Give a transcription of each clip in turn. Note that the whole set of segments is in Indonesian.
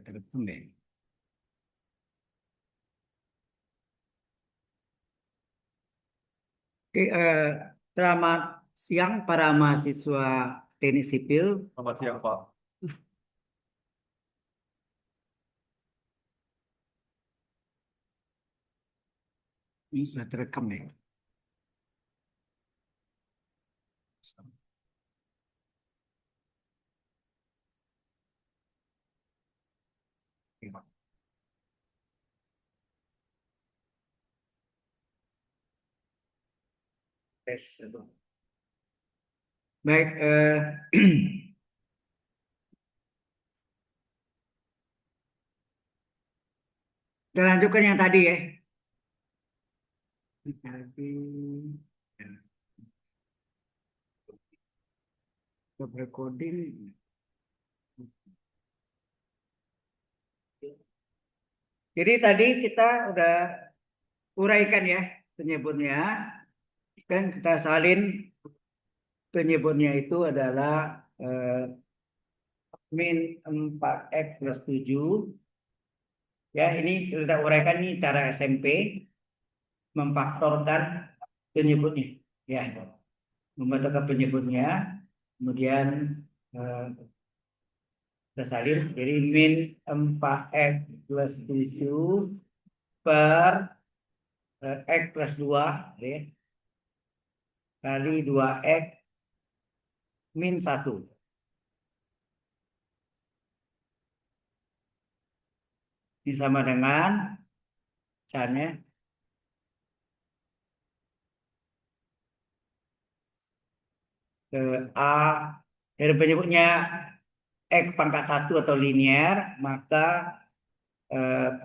Terekam deh. Oke, selamat siang para mahasiswa teknik sipil. Selamat siang, Pak. Ini sudah terekam deh. Tes. Baik, kita lanjutkan yang tadi ya. Tadi stop recording. Jadi tadi kita udah uraikan ya penyebutnya. Kan kita salin penyebutnya itu adalah min 4x plus 7. Ya, ini kita uraikan nih cara SMP memfaktorkan penyebutnya. Ya, memfaktorkan penyebutnya. Kemudian eh, kita salin. Jadi min 4x plus 7 per x plus 2 ya, kali 2x min 1. Ini sama dengan caranya A dari penyebutnya x pangkat 1 atau linear, maka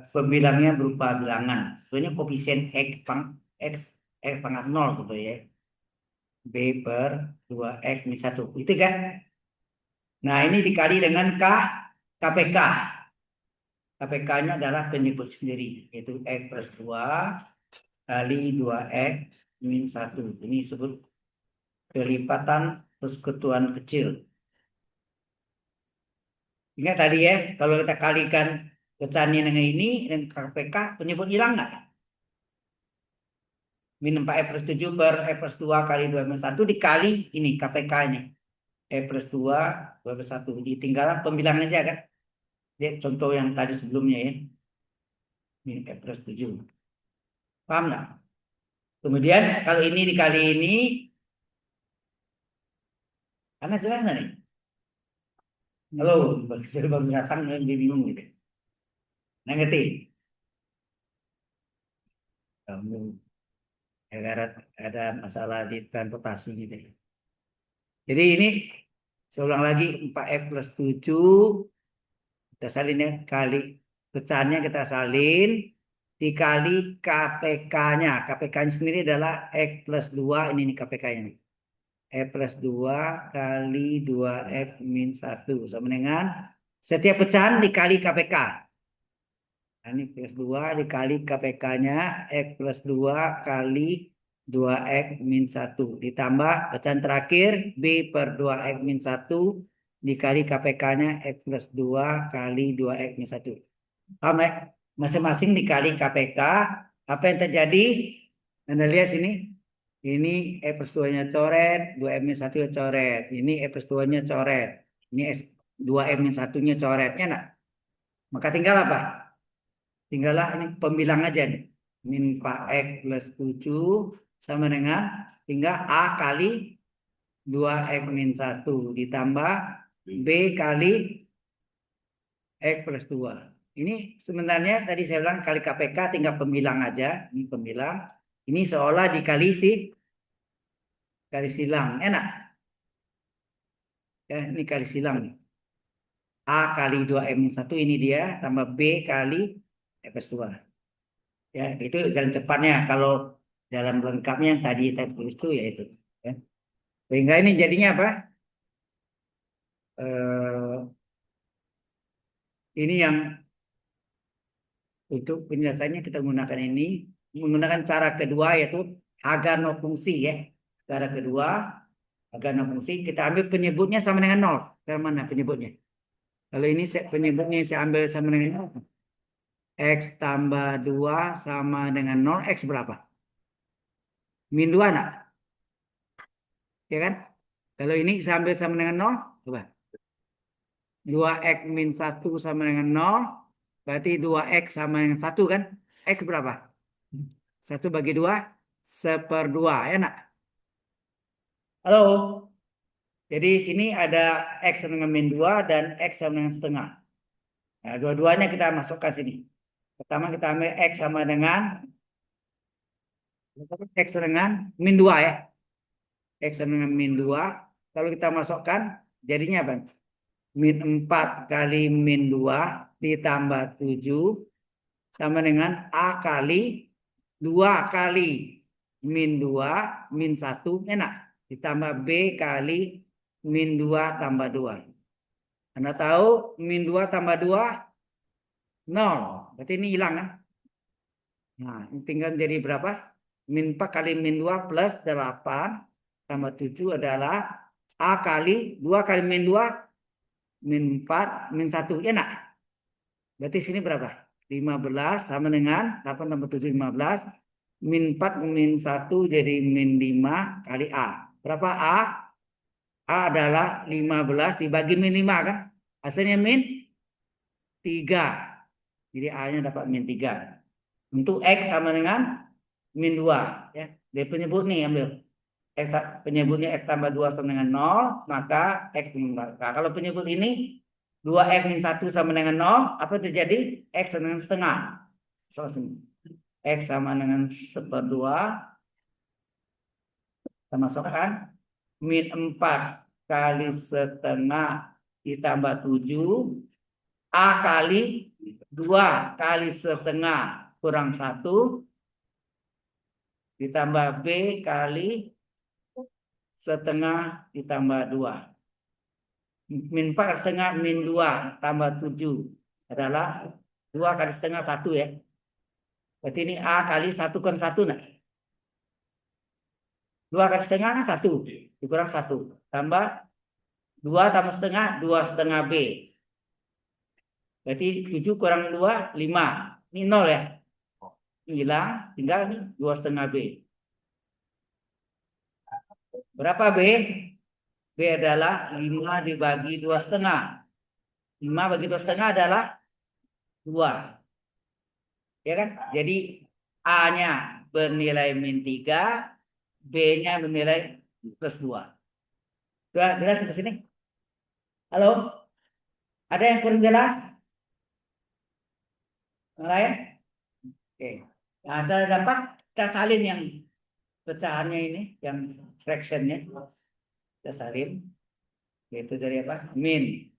pembilangnya berupa bilangan. Sebenarnya koefisien x pangkat 0 sebetulnya. B per 2x min 1. Itu kan? Nah, ini dikali dengan KPK. KPK-nya adalah penyebut sendiri, yaitu x plus 2 kali 2x min 1. Ini disebut kelipatan persekutuan kecil. Ingat tadi ya, kalau kita kalikan pecahannya dengan ini, dan KPK, penyebut hilang nggak? Min 4x plus 7 per x plus 2 kali 2 min 1 dikali ini KPK-nya. X plus 2, 2 plus 1. Ditinggalan pembilangan aja kan? Lihat contoh yang tadi sebelumnya ya. Min x plus 7. Paham nggak? Kemudian kalau ini dikali ini, karena jelas nggak nih? Halo, baru datang yang bingung gitu. Nah, ngerti? Kamu ada masalah di transportasi gitu. Jadi ini saya ulang lagi 4x plus 7 kita salin ya, kali pecahannya kita salin dikali KPK-nya. KPK-nya sendiri adalah x plus 2, ini nih KPK-nya. X plus 2 kali 2x min 1 sama dengan setiap pecahan dikali KPK. Nah, ini plus 2 dikali KPK-nya x plus 2 kali 2x min 1 ditambah pecahan terakhir B per 2x min 1 dikali KPK-nya x plus 2 kali 2x min 1. Paham ya? Masing-masing dikali KPK. Apa yang terjadi? Anda lihat sini. Ini x plus 2-nya coret, 2x min 1 coret. Ini x plus 2-nya coret. Ini 2x min 1-nya coret. Ya enggak? Maka tinggal apa? Tinggallah ini pembilang aja nih. Min 4x plus 7 sama dengan tinggal A kali 2x min 1 ditambah B kali x plus 2. Ini sebenarnya tadi saya bilang kali KPK tinggal pembilang aja. Ini pembilang. Ini seolah dikali kali silang. Enak. Ya, ini kali silang. A kali 2x min 1 ini dia tambah B kali x plus 2. Ya, itu jalan cepatnya. Kalau dalam lengkapnya yang tadi saya tulis itu yaitu. Ya. Sehingga ini jadinya apa? Ini yang untuk penyelesaiannya kita menggunakan ini, menggunakan cara kedua yaitu Haganov fungsi ya. Cara kedua Haganov fungsi kita ambil penyebutnya sama dengan nol. Dari mana penyebutnya? Kalau ini penyebutnya saya ambil sama dengan nol. X tambah 2 sama dengan nol. X berapa? Min 2 nak? Ya kan? Kalau ini saya ambil sama dengan nol, coba. 2x min 1 sama dengan nol. Berarti 2x sama dengan 1 kan? X berapa? 1 bagi 2, 1/2. Ya nak? Halo? Jadi sini ada X sama dengan min 2 dan X sama dengan setengah. Nah, dua-duanya kita masukkan sini. Pertama kita ambil X sama dengan min 2 ya. X sama dengan min 2. Kalau kita masukkan jadinya apa? Min 4 kali min 2 ditambah 7 sama dengan A kali 2 kali min 2 min 1 enak. Ditambah B kali min 2 tambah 2. Anda tahu min 2 tambah 2 0. Berarti ini hilang kan? Nah, tinggal jadi berapa? Min 4 kali min 2 plus 8 tambah 7 adalah A kali 2 kali min 2 min 4 min 1. Enak. Berarti sini berapa? 15 sama dengan 8 tambah 7 15. Min 4 min 1 jadi min 5 kali A. Berapa A? A adalah 15 dibagi min 5 kan? Hasilnya min 3. Jadi A-nya dapat min 3. Untuk X sama dengan min 2. Ya. Dia penyebut nih ambil. X, penyebutnya X tambah 2 sama dengan 0. Maka X tambah. Nah, kalau penyebut ini 2x min 1 sama dengan 0. Apa terjadi? X sama dengan setengah. So, X sama dengan 1/2. Kita masukkan. Min 4 kali setengah ditambah 7. A kali 2 kali setengah kurang 1. Ditambah B kali setengah ditambah 2. Min 4 kali setengah min 2 tambah 7 adalah 2 kali setengah 1 ya. Berarti ini A kali 1 kurang 1 nah. 2 kali setengah kan 1. Dikurang 1. Tambah 2 tambah setengah 2 setengah B. Berarti 7 kurang 2 5. Ini 0 ya. Hilang tinggal ini 2 setengah B. Berapa B? B adalah 5 dibagi 2 setengah. 5 bagi 2 setengah adalah 2. Ya kan? Jadi A-nya bernilai min 3, B-nya bernilai plus 2. Sudah jelas ke sini? Halo? Ada yang kurang jelas? Yang lain? Oke. Nah, saya dapat kita salin yang pecahannya ini, yang fractionnya. Kita salin. Yaitu dari apa? Min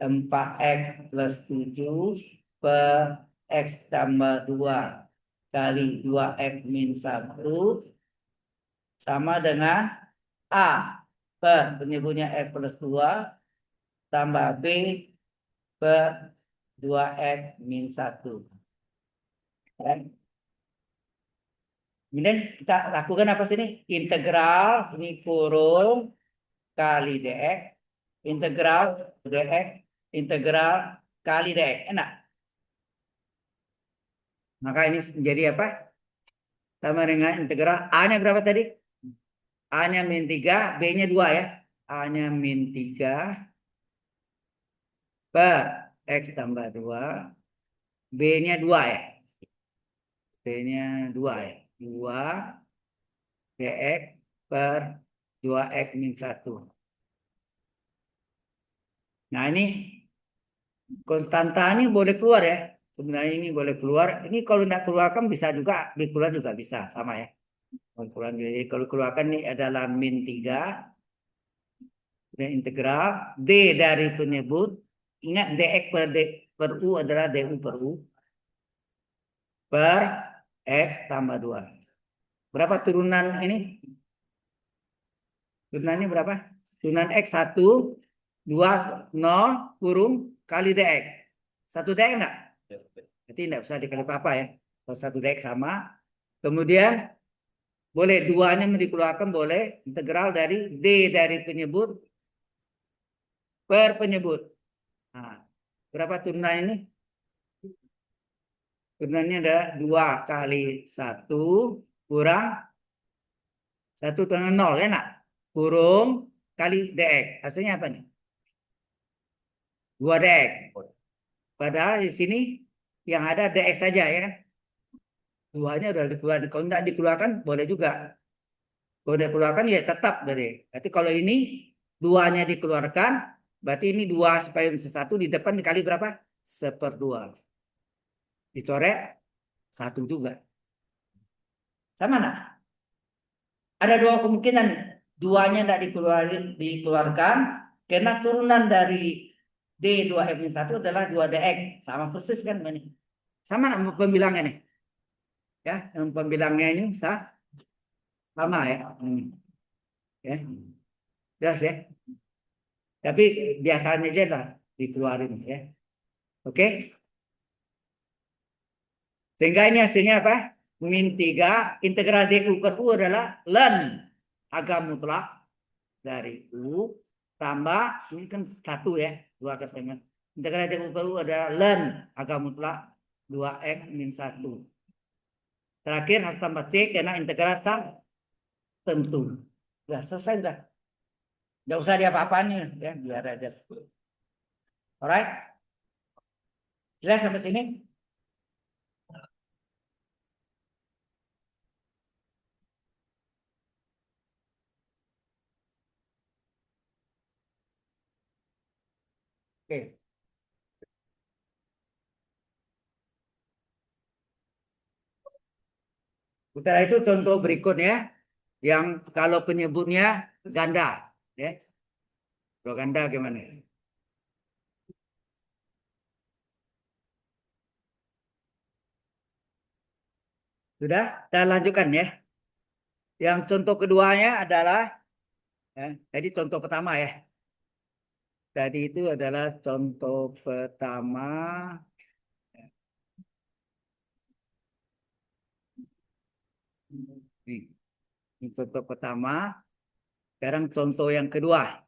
4x plus 7 per x tambah 2 kali 2x min 1 sama dengan A per penyebutnya x plus 2 tambah B per 2x min 1. Kemudian kita lakukan apa sini? Integral ini kurung kali dx. Integral dx. Integral kali dx. Enak. Maka ini menjadi apa? Sama dengan integral. A-nya berapa tadi? A-nya min 3. B-nya 2 ya. A-nya min 3 per X tambah 2. B-nya 2 ya. B-nya 2 ya. 2 dx per 2x min 1. Nah ini konstanta ini boleh keluar ya. Sebenarnya ini boleh keluar. Ini kalau tidak keluarkan bisa juga. Keluar juga bisa. Sama ya. Jadi kalau keluarkan ini adalah min 3. Dan integral. D dari penyebut. Ingat dx per U adalah du per U. Per X tambah 2. Berapa turunan ini? Turunannya berapa? Turunan X 1, 2, 0, kurung, kali DX. 1 DX enggak? Berarti enggak usah dikali apa ya. Kalau 1 DX sama. Kemudian boleh duanya dikeluarkan, boleh integral dari D dari penyebut per penyebut. Nah, berapa turunan ini? Turunannya ada 2 kali 1 kurang 1 turunan 0, enak. Kurung kali DX. Hasilnya apa nih? 2 DX. Padahal di sini yang ada DX saja ya kan. Duanya udah dikeluarkan. Kalau tidak dikeluarkan boleh juga. Kalau dikeluarkan ya tetap dari. Berarti kalau ini duanya dikeluarkan, berarti ini 2 supaya bisa 1 di depan dikali berapa? 1/2. Dicoret 1 juga. Sama nah? Ada 2 kemungkinan. Duanya tidak dikeluarkan karena turunan dari D2F-1 adalah 2DX. Sama persis kan ini. Sama nama pembilangnya nih. Ya, yang pembilangnya ini sama ya. Ya. Jelas ya. Tapi biasanya aja lah dikeluarin ya. Oke. Sehingga ini hasilnya apa? Min 3 integral DU per U adalah ln agam mutlak dari U tambah ini kan 1 ya, 2 kesengan. Integral DU per U adalah ln agam mutlak 2x min 1. Terakhir harus tambah C karena integral tentu. Sudah selesai sudah. Nggak usah diapa-apaan ya, biar aja. Alright? Jelas sampai sini? Oke. Utara itu contoh berikutnya yang kalau penyebutnya ganda, ya. Kalau ganda gimana? Sudah? Kita lanjutkan ya. Yang contoh keduanya adalah, ya, jadi contoh pertama ya. Tadi itu adalah contoh pertama. Ini contoh pertama. Sekarang contoh yang kedua.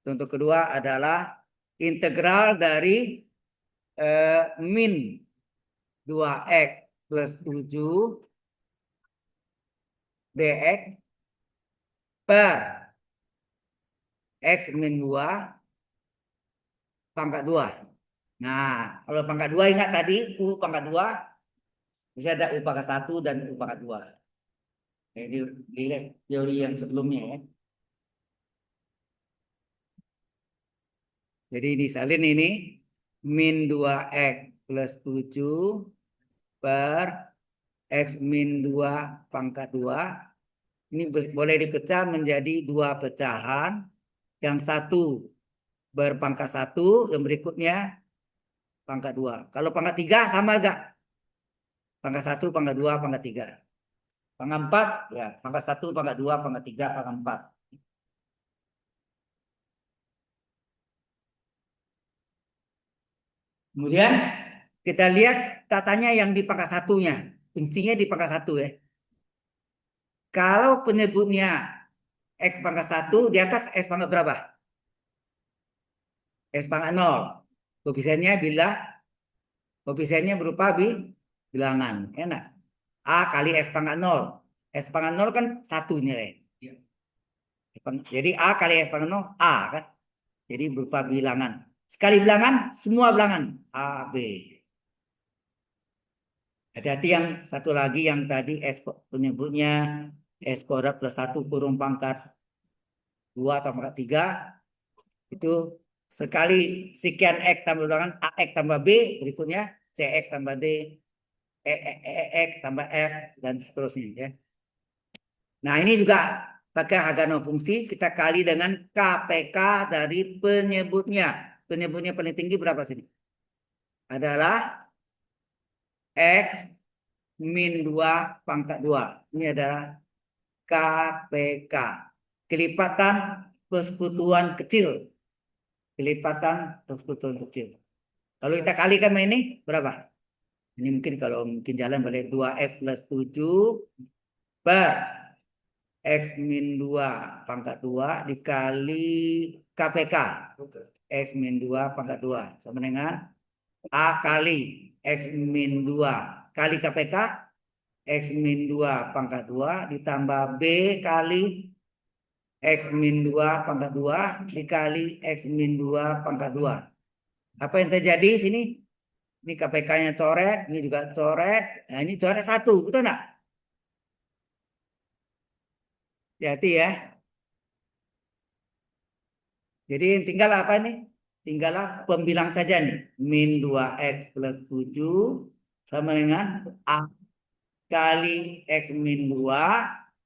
Contoh kedua adalah integral dari min 2x plus 7 dx per x min 2 pangkat 2. Nah, kalau pangkat 2 ingat tadi U pangkat 2 bisa ada U pangkat 1 dan U pangkat 2. Jadi dilihat teori yang sebelumnya ya. Jadi disalin ini min 2x plus 7 per x min 2 pangkat 2. Ini boleh dipecah menjadi 2 pecahan. Yang satu berpangkat 1, yang berikutnya pangkat 2. Kalau pangkat 3 sama enggak? Pangkat 1, pangkat 2, pangkat 3. Pangkat 4, ya. Pangkat 1, pangkat 2, pangkat 3, pangkat 4. Kemudian kita lihat tatanya yang di pangkat 1-nya. Kuncinya di pangkat 1 ya. Kalau penyebutnya X pangkat 1, di atas X pangkat berapa? X pangkat 0. Koefisiennya berupa bilangan. Enak. A kali S pangkat 0. S pangkat 0 kan 1 nilai. Jadi A kali S pangkat 0, A kan. Jadi berupa bilangan. Sekali bilangan, semua bilangan. A, B. Hati-hati yang satu lagi yang tadi S penyebutnya S kuadrat plus 1 kurung pangkat 2 atau pangkat 3. Itu sekali sekian X tambah bilangan AX tambah B. Berikutnya CX tambah D. X tambah F dan seterusnya ya. Nah, ini juga pakai harga non fungsi kita kali dengan KPK dari penyebutnya. Penyebutnya paling tinggi berapa sini? Adalah X min 2 pangkat 2. Ini adalah KPK. Kelipatan persekutuan kecil. Kelipatan persekutuan kecil. Kalau kita kalikan ini berapa? Ini mungkin kalau mungkin jalan balik 2X plus 7 per X min 2 pangkat 2 dikali KPK. X min 2 pangkat 2 sama dengan A kali X min 2 kali KPK X min 2 pangkat 2 ditambah B kali X min 2 pangkat 2 dikali X min 2 pangkat 2. Apa yang terjadi sini? Ini KPK-nya coret, ini juga coret. Nah, ini coret 1, betul enggak? Hati ya. Jadi tinggal apa nih? Tinggallah pembilang saja nih. Min 2X plus 7 sama dengan A kali X min 2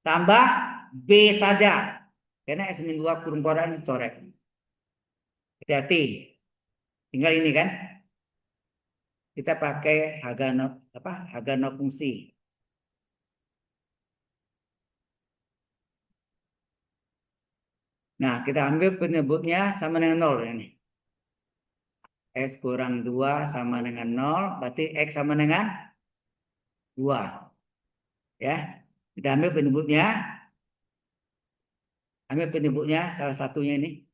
tambah B saja. Karena X min 2 kurung koran coret. Hati-hati. Tinggal ini kan. Kita pakai harga no fungsi. Nah, kita ambil penyebutnya sama dengan 0 ini. X kurang 2 sama dengan 0, berarti X sama dengan 2. Ya. Kita ambil penyebutnya. Ambil penyebutnya salah satunya ini.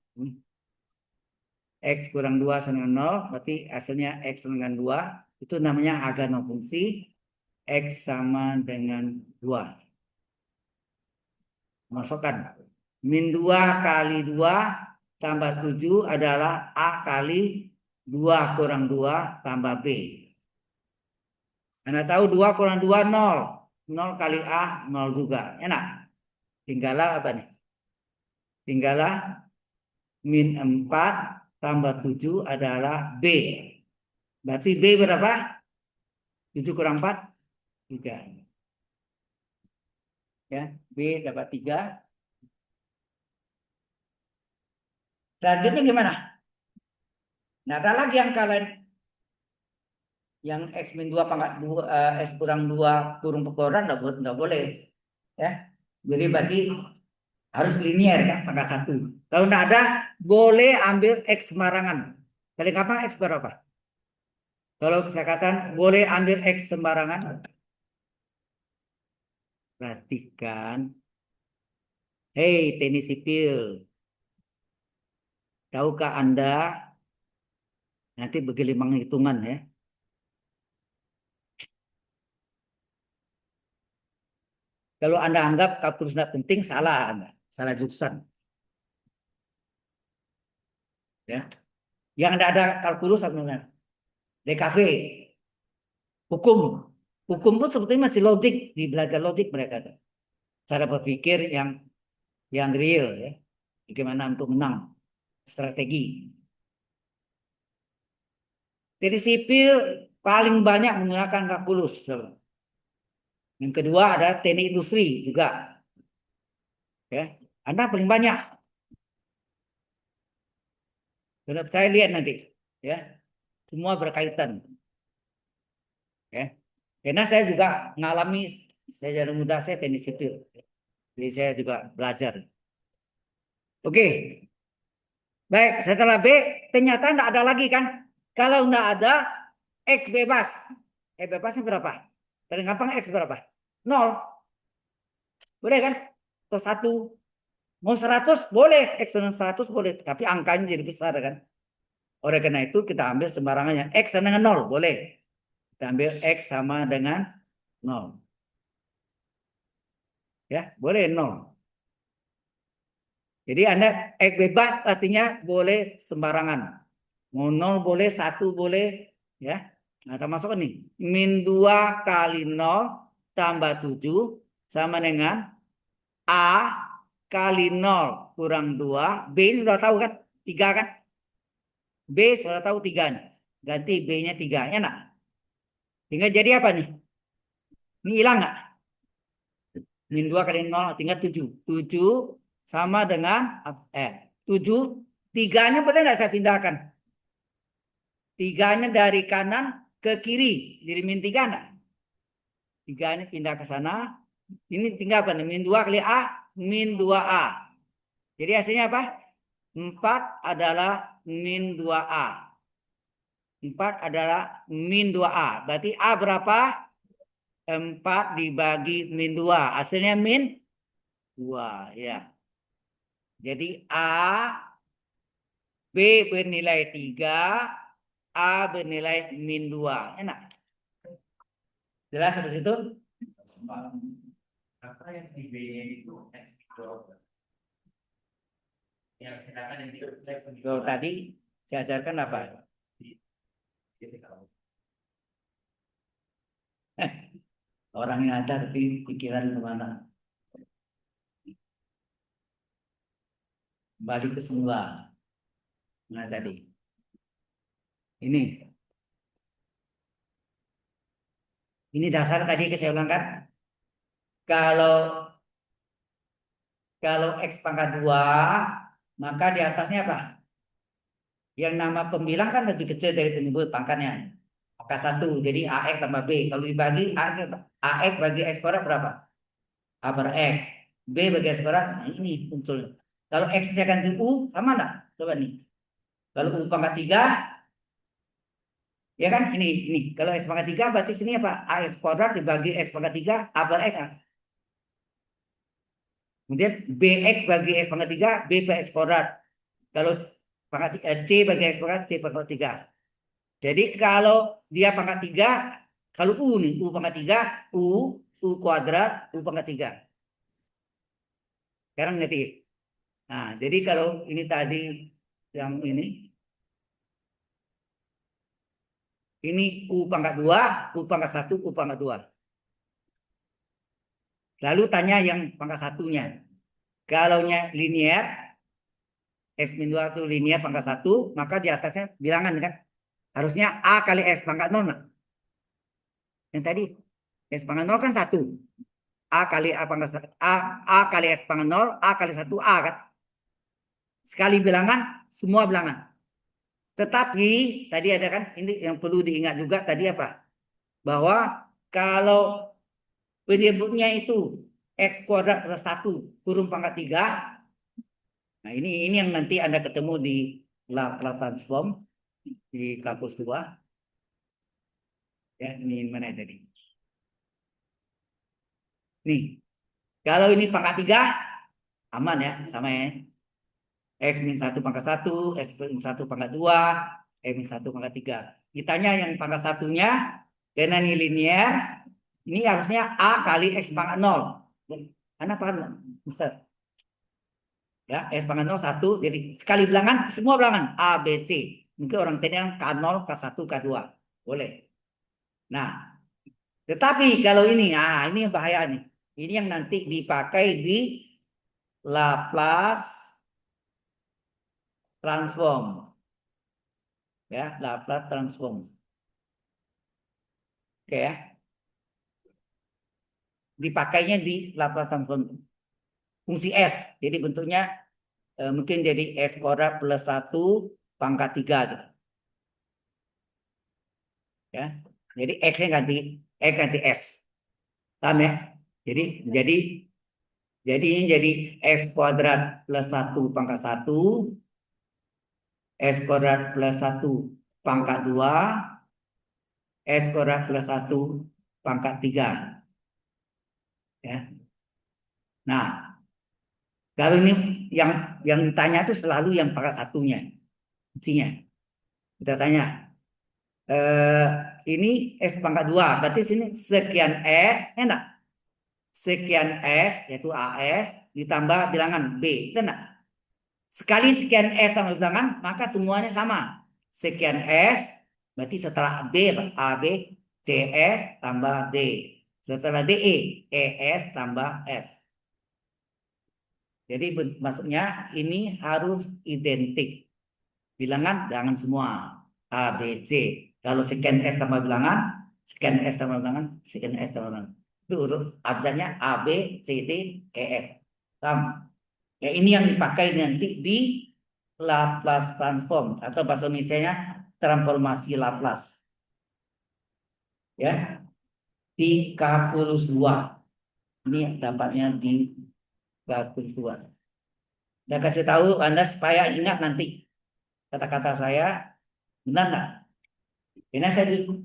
X kurang 2 sama dengan 0, berarti hasilnya X sama dengan 2. Itu namanya harga no fungsi. X sama dengan 2. Masukkan. Min 2 kali 2 tambah 7 adalah A kali 2 kurang 2 tambah B. Anda tahu 2 kurang 2, 0. 0 kali A, 0 juga. Enak. Tinggallah apa nih? Tinggallah min 4 tambah 7 adalah B. Berarti B berapa? 7 kurang 4? 3. Ya, B dapat 3. Selanjutnya gimana? Nah, ada lagi yang kalian yang X min 2 pangkat 2 X kurang 2 kurung pekoran enggak boleh. Ya. Jadi bagi harus linier kan pangkat 1. Kalau enggak ada boleh ambil X sembarangan. Paling gampang X berapa? Kalau saya katakan boleh ambil X sembarangan. Perhatikan. Hei, teknik sipil. Tahukah Anda nanti bagaimana hitungan ya? Kalau Anda anggap kalkulus tidak penting, salah Anda. Salah jurusan. Ya. Yang ada kalkulus sebenarnya. DKV. Hukum. Hukum pun sebetulnya masih logik. Di belajar logik mereka. Cara berpikir yang real. Ya. Bagaimana untuk menang. Strategi. Jadi sipil paling banyak menggunakan kalkulus. Yang kedua ada teknik industri juga. Ya. Anda paling banyak. Saya lihat nanti. Ya. Semua berkaitan. Ya. Karena saya juga mengalami, saya dari muda saya teknik sipil. Jadi saya juga belajar. Oke. Baik, setelah B, ternyata tidak ada lagi kan? Kalau tidak ada, X bebas. X bebasnya berapa? Paling gampang X berapa? 0. Boleh kan? Atau 1. Mau 100 boleh. X dengan 100 boleh. Tapi angkanya jadi besar kan? Oleh karena itu kita ambil sembarangannya. X sama dengan 0. Boleh. Kita ambil X sama dengan 0. Ya, boleh 0. Jadi Anda X bebas artinya boleh sembarangan. Mau 0 boleh, 1 boleh. Ya. Nah, kita masuk nih. Min 2 kali 0 tambah 7 sama dengan A kali 0 kurang 2. B ini sudah tahu kan? 3 kan? B sudah tahu 3 nih. Ganti B-nya 3. Enak. Tinggal jadi apa nih? Ini hilang nggak? Min 2 kali 0 tinggal 7. 7 sama dengan 7. 3-nya boleh nggak saya pindahkan? 3-nya dari kanan ke kiri. Jadi min 3 enggak? 3 ini pindah ke sana. Ini tinggal apa nih? Min 2 kali A, min 2A. Jadi hasilnya apa? 4 adalah min 2A. 4 adalah min 2A. Berarti A berapa? 4 dibagi min 2. Hasilnya min 2. Ya. Jadi B bernilai 3, A bernilai min 2. Enak. Jelas sampai situ? Apa yang di B-nya itu yang sedangkan yang tadi saya ajarkan apa? Orang yang ada tapi pikiran kemana? Balik ke semula. Nah tadi ini dasar tadi saya ulang kan. Kalau X pangkat 2, maka di atasnya apa? Yang nama pembilang kan lebih kecil dari penyebut pangkatnya. Maka 1, jadi AX tambah B. Kalau dibagi AX bagi X kuadrat berapa? A per X. B bagi X kuadrat, nah ini muncul. Kalau X saya ganti U, sama enggak? Coba nih. Kalau U pangkat 3, ya kan? Ini. Kalau X pangkat 3, berarti sini apa? AX kuadrat dibagi X pangkat 3, A per X. Kemudian BX bagi X pangkat 3, B per X kuadrat. Kalau C bagi X kuadrat, C pangkat 3. Jadi kalau dia pangkat 3, kalau U nih, U pangkat 3, U kuadrat, U pangkat 3. Sekarang ngerti. Nah, jadi kalau ini tadi yang ini U pangkat 2, U pangkat 1, U pangkat 2. Lalu tanya yang pangkat satunya. Kalau linear, X min 2 itu linear pangkat 1, maka di atasnya bilangan kan. Harusnya A kali X pangkat 0. Yang tadi X pangkat 0 kan 1. A kali A pangkat 1, A kali X pangkat 0, A kali 1 A kan. Sekali bilangan, semua bilangan. Tetapi tadi ada kan ini yang perlu diingat juga tadi apa? Bahwa kalau penyebutnya itu X kuadrat plus 1 kurung pangkat 3. Nah, ini yang nanti Anda ketemu di Laplace transform di kampus 2. Ya, ini mana tadi? Nih, kalau ini pangkat 3 aman ya, sama ya. X min 1 pangkat 1, X min 1 pangkat 2, X min 1 pangkat 3. Ditanya yang pangkat satunya, karena ini linear, ini harusnya A kali X pangkat 0. Karena paham, Mister? Ya, X pangkat 0 1, jadi sekali bilangan, semua bilangan A, B, C. Mungkin orang tanya K0, K1, K2. Boleh. Nah, tetapi kalau ini yang bahaya nih. Ini yang nanti dipakai di Laplace transform. Ya, Laplace transform. Oke ya. Dipakainya di Laplace transform fungsi S. Jadi bentuknya mungkin jadi S kuadrat plus 1 pangkat 3 gitu. Ya. Jadi X-nya ganti S. Paham ya? Jadi ini jadi X kuadrat plus 1 pangkat 1, S kuadrat plus 1 pangkat 2, S kuadrat plus 1 pangkat 3. Ya. Nah, kalau ini yang ditanya itu selalu yang pangkat satunya. Fungsinya. Kita tanya, ini S pangkat 2, berarti sini sekian S, enak. Sekian S, yaitu AS, ditambah bilangan B, enak. Sekali sekian S tambah bilangan, maka semuanya sama. Sekian S, berarti setelah B, AB, CS tambah D. Setelah DE, ES tambah F. Jadi maksudnya ini harus identik. Bilangan semua. A, B, C. Kalau sekian S tambah bilangan, sekian S tambah bilangan, sekian S tambah bilangan. Itu urut abjadnya A, B, C, D, E, F. Sama. Ya, ini yang dipakai nanti di Laplace transform atau bahasa Indonesia transformasi Laplace. Ya. 32. Ini dapatnya di 32. Saya kasih tahu Anda supaya ingat nanti kata-kata saya benar nggak? Karena saya dulu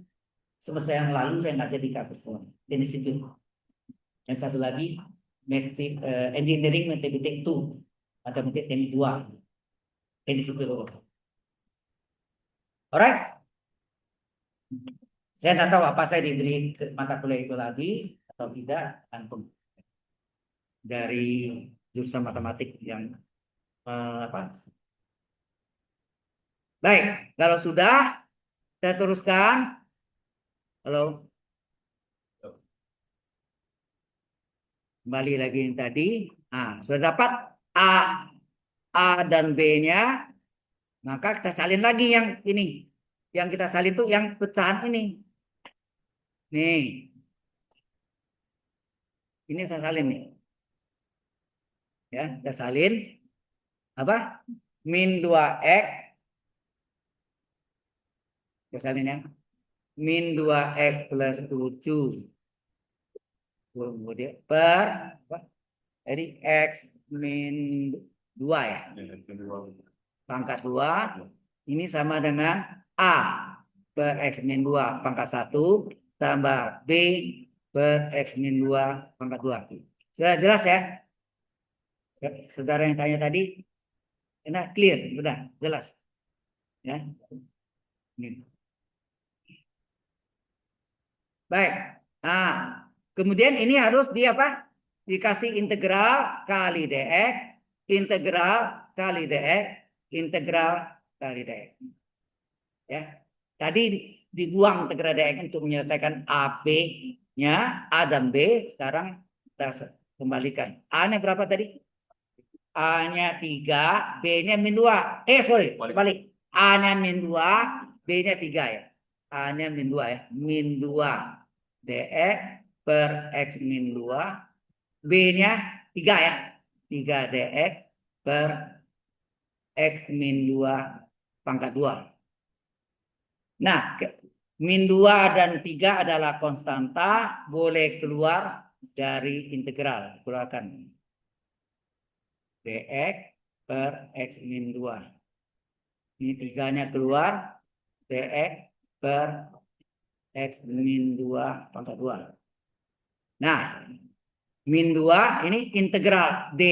semester yang lalu saya nggak jadi kampus ini sipil. Yang satu lagi engineering matematik 2, matematik teknik 2, ini sipil. Alright, saya nggak tahu apa saya diberi mata kuliah itu lagi atau tidak, antum dari jurusan matematik yang apa? Baik, kalau sudah saya teruskan. Halo, kembali lagi yang tadi. Nah, sudah dapat A dan B-nya, maka kita salin lagi yang ini. Yang kita salin tuh yang pecahan ini. Nih, ini saya salin nih. Ya, kita salin apa? Min 2x. Kita salin ya. Min 2x plus 7 kemudian per apa? Jadi x min 2 ya. Pangkat 2 ini sama dengan A per x min 2 pangkat 1 tambah B per x min 2 pangkat 2. Sudah jelas ya? Saudara yang tanya tadi, enak clear, sudah jelas. Ya. Ini. Baik. Nah, kemudian ini harus di apa? Dikasih integral kali dx, integral kali dx, integral kali dx. Ya. Tadi dibuang integral dx untuk menyelesaikan AB-nya, A dan B. Sekarang kita kembalikan. A-nya berapa tadi? A-nya 3, B-nya min 2. Sorry, balik. A-nya min 2, B-nya 3 ya. A-nya min 2 ya. Min 2 dx per x min 2. B-nya 3 ya. 3 dx per x min 2 pangkat 2. Nah, min 2 dan 3 adalah konstanta, boleh keluar dari integral. Keluarkan. Dx per x min 2. Ini 3-nya keluar. Dx per x min 2 pangkat 2. Nah, min 2 ini integral D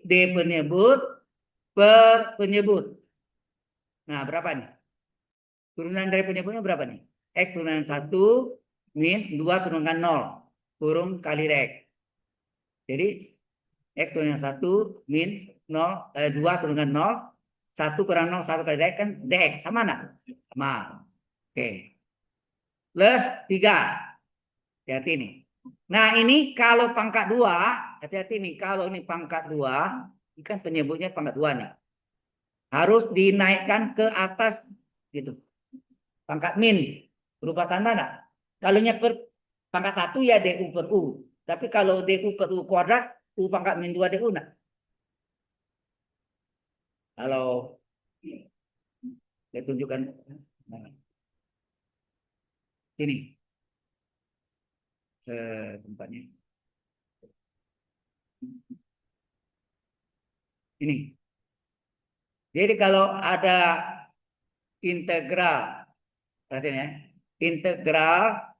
penyebut per penyebut. Nah, berapa nih? Turunan dari penyebutnya berapa nih? X turunan 1 min 2 turunkan 0. Kurung kali dx. Jadi X turunan 1 min 2 turunkan 0. 1 kurang 0, 1 kali dx kan dx. Sama nggak? Sama. Oke. Plus 3. Hati-hati nih. Nah ini kalau pangkat 2. Hati-hati nih. Kalau ini pangkat 2. Ini kan penyebutnya pangkat 2 nih. Harus dinaikkan ke atas gitu. Pangkat min. Berubah tanda nggak? Kalau per pangkat 1 ya DU per U. Tapi kalau DU per U kuadrat. U pangkat min 2 DU nggak? Kalau saya tunjukkan sini tempatnya ini. Jadi kalau ada integral, perhatian ya, integral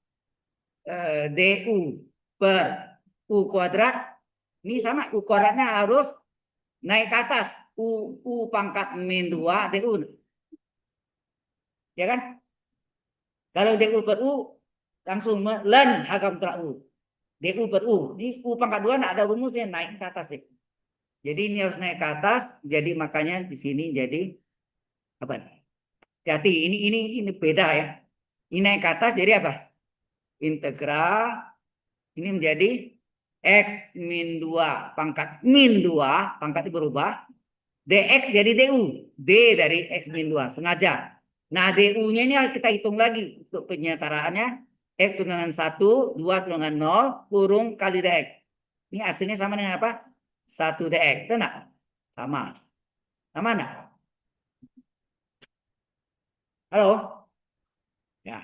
DU per U kuadrat, ini sama U kuadratnya harus naik ke atas. U pangkat min 2 DU. Ya kan? Kalau DU per U, langsung len agam tra U. DU per U. Ini U pangkat 2 tidak ada rumusnya, naik ke atas. Ya. Jadi ini harus naik ke atas, jadi makanya di sini jadi apa? Hati, ini beda ya. Ini naik ke atas jadi apa? Integral ini menjadi X min 2 pangkat min 2, pangkatnya berubah. Dx jadi DU. D dari X min 2, sengaja. Nah, DU-nya ini kita hitung lagi untuk penyetaraannya. X turunan 1, 2 turunan 0, kurung kali dx. Ini hasilnya sama dengan apa? 1 dx. Itu enggak? Sama. Sama enggak? Halo? Ya.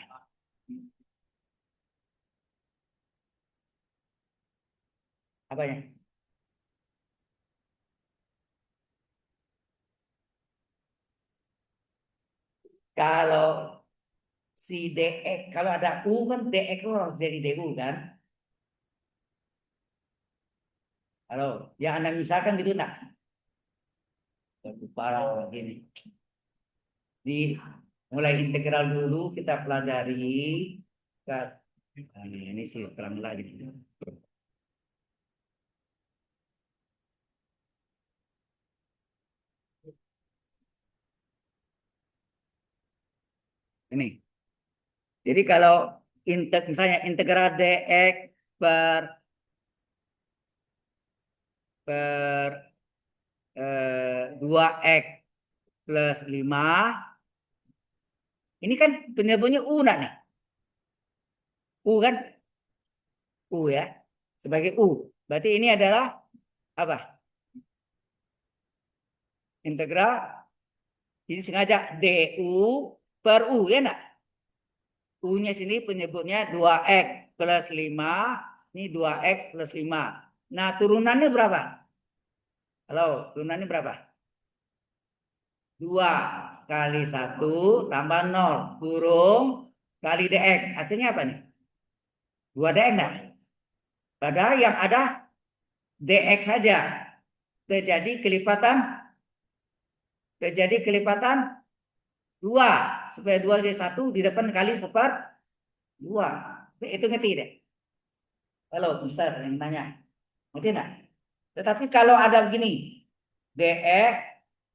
Apanya? Kalau si DX, kalau ada U kan DX itu harus jadi DU kan? Kalau yang Anda misalkan gitu nak. Parah gini. Di mulai integral dulu kita pelajari. Nah, ini sih terang lagi. Ini. Jadi kalau misalnya integral dx per per 2x plus 5 ini kan penyebutnya U nak nih. U kan U ya sebagai U. Berarti ini adalah apa? Integral ini sengaja du per U ya nak. U-nya sini penyebutnya 2x plus 5. Ini 2x plus 5. Nah, turunannya berapa? Halo, turunannya berapa? 2 kali 1 tambah 0 kurung kali dx. Hasilnya apa nih? 2 dx enggak? Padahal yang ada dx saja. Terjadi kelipatan 2. Supaya 2 jadi 1 di depan kali 2. Itu ngerti deh. Halo, bisa yang tanya. Ngerti enggak? Tetapi kalau ada begini, dx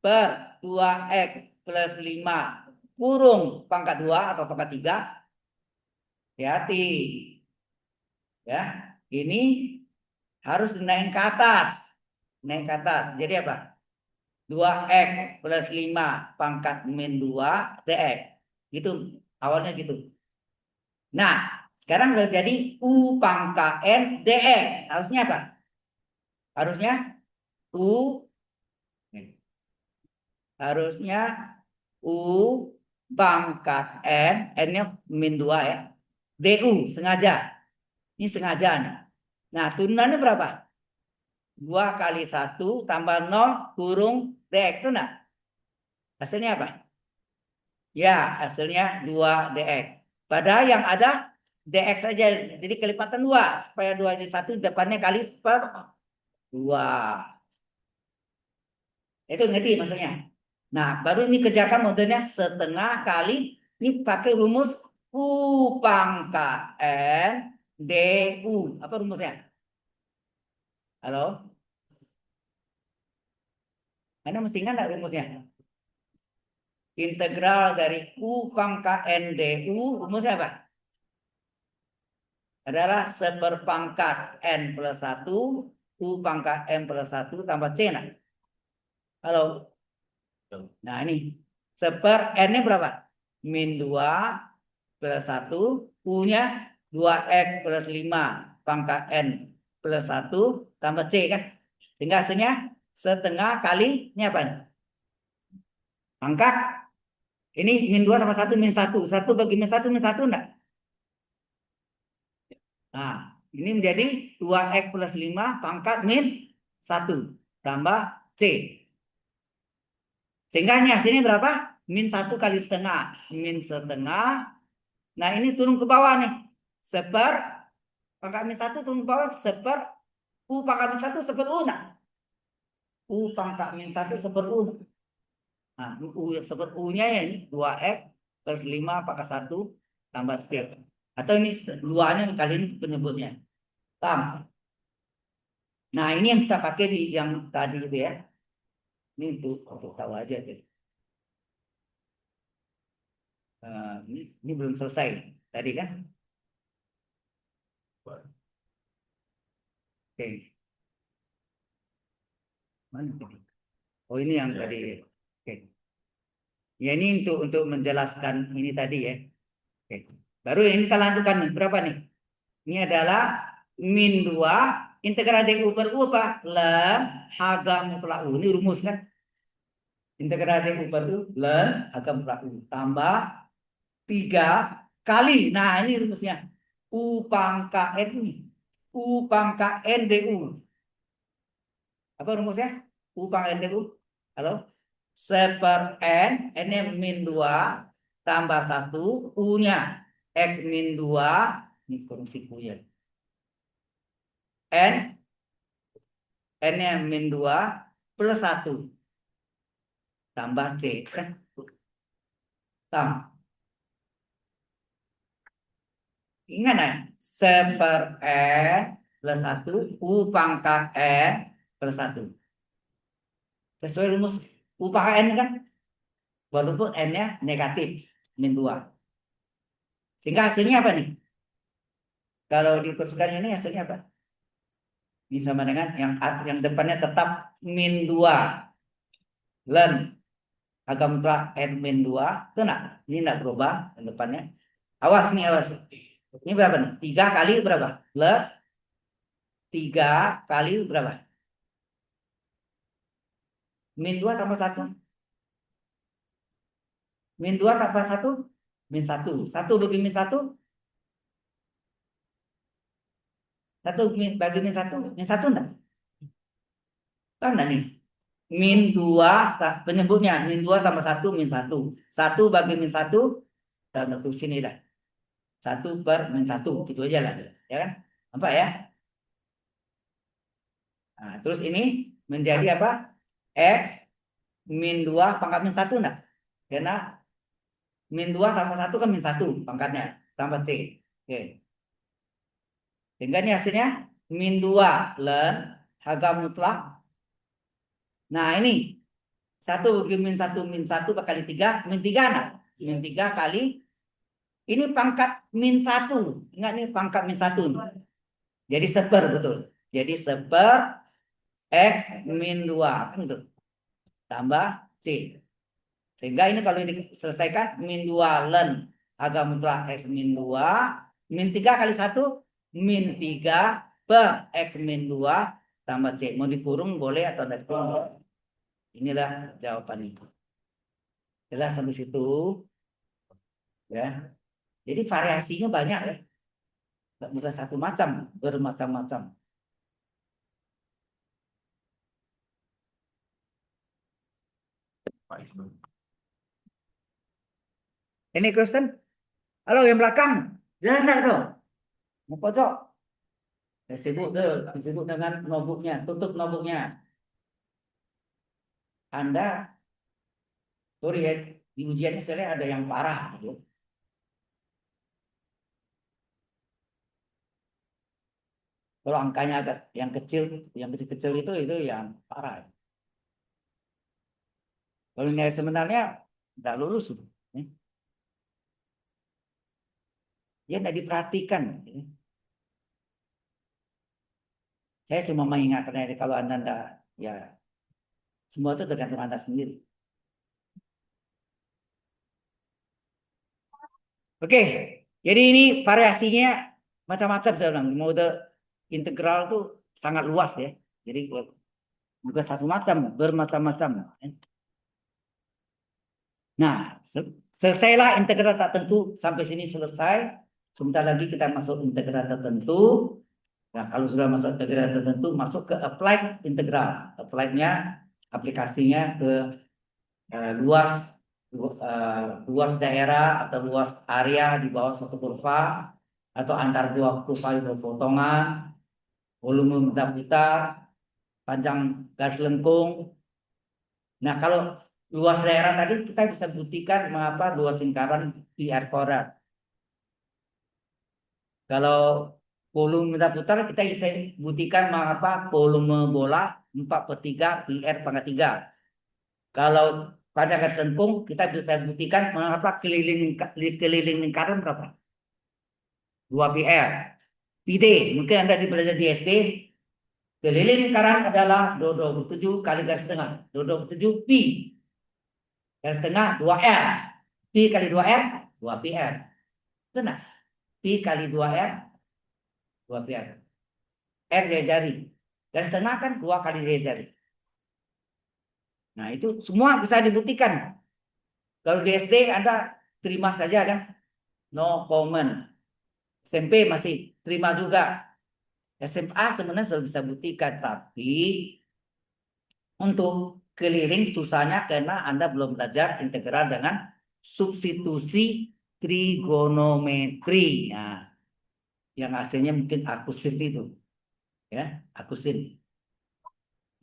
per 2x plus 5 kurung pangkat 2 atau pangkat 3, hati-hati. Ya, ini harus dinaik ke atas. Naik ke atas. Jadi apa? 2x plus 5 pangkat min 2 dx. Gitu. Awalnya gitu. Nah, sekarang sudah jadi U pangkat N dx. Harusnya apa? Harusnya U harusnya U pangkat N, N-nya min 2 ya. DU sengaja. Ini sengaja nih. Nah, turunannya berapa? 2 kali 1 tambah 0 kurung dx itu nah. Hasilnya apa? Ya, hasilnya 2 dx. Padahal yang ada dx saja. Jadi kelipatan 2. Supaya 2 jadi 1 depannya kali per 2. Itu ngerti maksudnya. Nah, baru ini kerjakan modelnya setengah kali. Ini pakai rumus U pangkat N DU. Apa rumusnya? Halo? Anda mesti ingat nggak rumusnya? Integral dari U pangkat N DU. Rumusnya apa? Adalah seperpangkat N plus 1. U pangkat N plus 1 tambah C. Nah. Halo? Nah, ini. Seper N-nya berapa? Min 2 plus 1. U-nya 2x plus 5 pangkat N plus 1 tambah C kan. Sehingga hasilnya setengah kali ini apa? Angkat. Ini min 2 sama 1 min 1. 1 bagi min 1 enggak? Nah, ini menjadi 2x plus 5 pangkat min 1 tambah C. Sehingga ini hasilnya berapa? Min 1 kali setengah. Min setengah. Nah, ini turun ke bawah nih. Seper pangkat min 1 turun ke bawah. Seper U pangkat min 1 seper U. Nah, U pangkat min 1 seper U. Nah, U seper U-nya ya ini 2x plus 5 pangkat 1 tambah C. Atau ini 2-nya kali ini penyebutnya. Paham? Nah, ini yang kita pakai di yang tadi itu ya. Ini untuk tahu aja tuh. Ini belum selesai tadi kan? Oke, mana tadi? Oh, ini yang tadi. Oke. Ya, ini untuk menjelaskan ini tadi ya. Oke. Baru ini kita lanjutkan nih. Berapa nih? Ini adalah min 2 integral du per u apa? Ln H mutlak u. Ini rumus kan? Integral du per u ln H mutlak u tambah 3 kali. Nah, ini rumusnya. U pangkat N ini. U pangkat N du. Apa rumusnya? U pangkat N itu. Halo? 1/N, N-nya min 2, tambah 1, U-nya X min 2, ini fungsi U-nya. N-nya min 2, plus 1, tambah C. Kan? Tambah. Ingat ya? 1/N plus 1, U pangkat N plus 1. Sesuai rumus U pangkat N kan? Walaupun N-nya negatif, min 2. Sehingga hasilnya apa nih? Kalau diteruskan ini hasilnya apa? Ini sama dengan yang depannya tetap min 2. Len agak mutlak N min 2. Itu enggak? Ini enggak berubah yang depannya. Awas nih, awas. Ini berapa nih? 3 kali berapa? Plus 3 kali berapa? Min 2 tambah 1. Min 2 tambah 1. Min 1. 1 bagi min 1. 1 bagi min 1. Min 1 enggak? Kan enggak nih? Min 2 penyebutnya. Min 2 tambah 1 min 1. 1 bagi min 1. Dan tentu sini dah. 1/min 1. Gitu aja lah. Ya kan? Nampak ya? Nah, terus ini menjadi apa? X min 2 pangkat min 1 enggak? Karena min 2 tambah 1 kan min 1 pangkatnya. Tambah C. Oke. Sehingga ini hasilnya min 2 len harga mutlak. Nah ini 1 bagi min 1 kali 3. Min 3 enggak? Min 3 kali. Ini pangkat min 1. Ingat nih pangkat min 1. Jadi seper betul. Jadi seper X min 2. Kan gitu. Tambah C. Sehingga ini kalau diselesaikan min 2 len agak mutlak X min 2. Min 3 kali 1 min 3 per X min 2 tambah C. Mau dikurung boleh atau tidak dikurung. Inilah jawaban itu. Jelas sampai situ. Ya. Jadi variasinya banyak ya. Tidak mudah satu macam, bermacam-macam. Ini question. Halo yang belakang. Jangan tuh. Mau pojok. Sibuk tuh, sibuk dengan notebooknya. Tutup notebooknya. Anda, sorry ya, di ujiannya saya ada yang parah gitu. Kalau angkanya agak yang kecil-kecil itu yang parah. Kalau nilai sebenarnya tidak lulus. Ya tidak diperhatikan. Saya cuma mengingatkan aja kalau Anda tidak, ya semua itu tergantung Anda sendiri. Oke, jadi ini variasinya macam-macam saya bilang. Mode integral itu sangat luas ya. Jadi bukan satu macam, bermacam-macam. Nah, selesailah integral tak tentu sampai sini selesai. Sebentar lagi kita masuk integral tertentu. Nah, kalau sudah masuk integral tertentu, masuk ke applied integral. Applied-nya, aplikasinya ke luas luas daerah atau luas area di bawah satu kurva atau antar dua kurva yang berpotongan, volume benda putar, panjang garis lengkung. Nah, kalau luas daerah tadi kita bisa buktikan mengapa luas lingkaran pi r kuadrat. Kalau volume benda putar kita bisa buktikan mengapa volume bola 4/3 pi r pangkat 3. Kalau pada garis lengkung kita bisa buktikan mengapa keliling lingkaran berapa? 2 pi r. Pi d, mungkin Anda belajar di SD. Keliling lingkaran adalah 27 kali garis tengah. 27 pi. Garis tengah 2 r. Pi kali 2 r, 2 pi r. Benar. Pi kali 2 r, 2 pi r. R jari. Garis tengah kan 2 kali jari. Nah, itu semua bisa dibuktikan. Kalau di SD Anda terima saja kan? No comment. SMP masih terima juga. SMA sebenarnya sudah bisa buktikan, tapi Untuk keliling susahnya karena Anda belum belajar integral dengan substitusi trigonometri. Nah, yang hasilnya mungkin akusin itu, ya, akusin.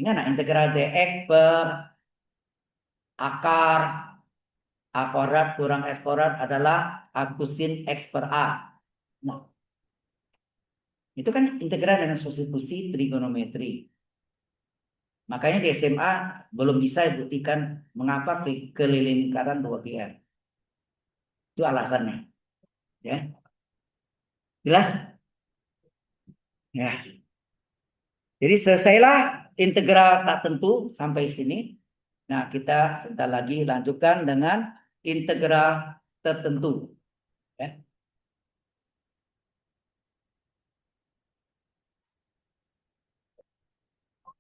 Ingat nah, integral dx per akar a kuadrat kurang x kuadrat adalah akusin x per a. Nah, itu kan integral dengan substitusi trigonometri. Makanya di SMA belum bisa dibuktikan mengapa keliling lingkaran 2πr. Itu alasannya. Ya. Jelas? Ya. Jadi selesailah integral tak tentu sampai sini. Nah, kita sebentar lagi lanjutkan dengan integral tertentu. Ya.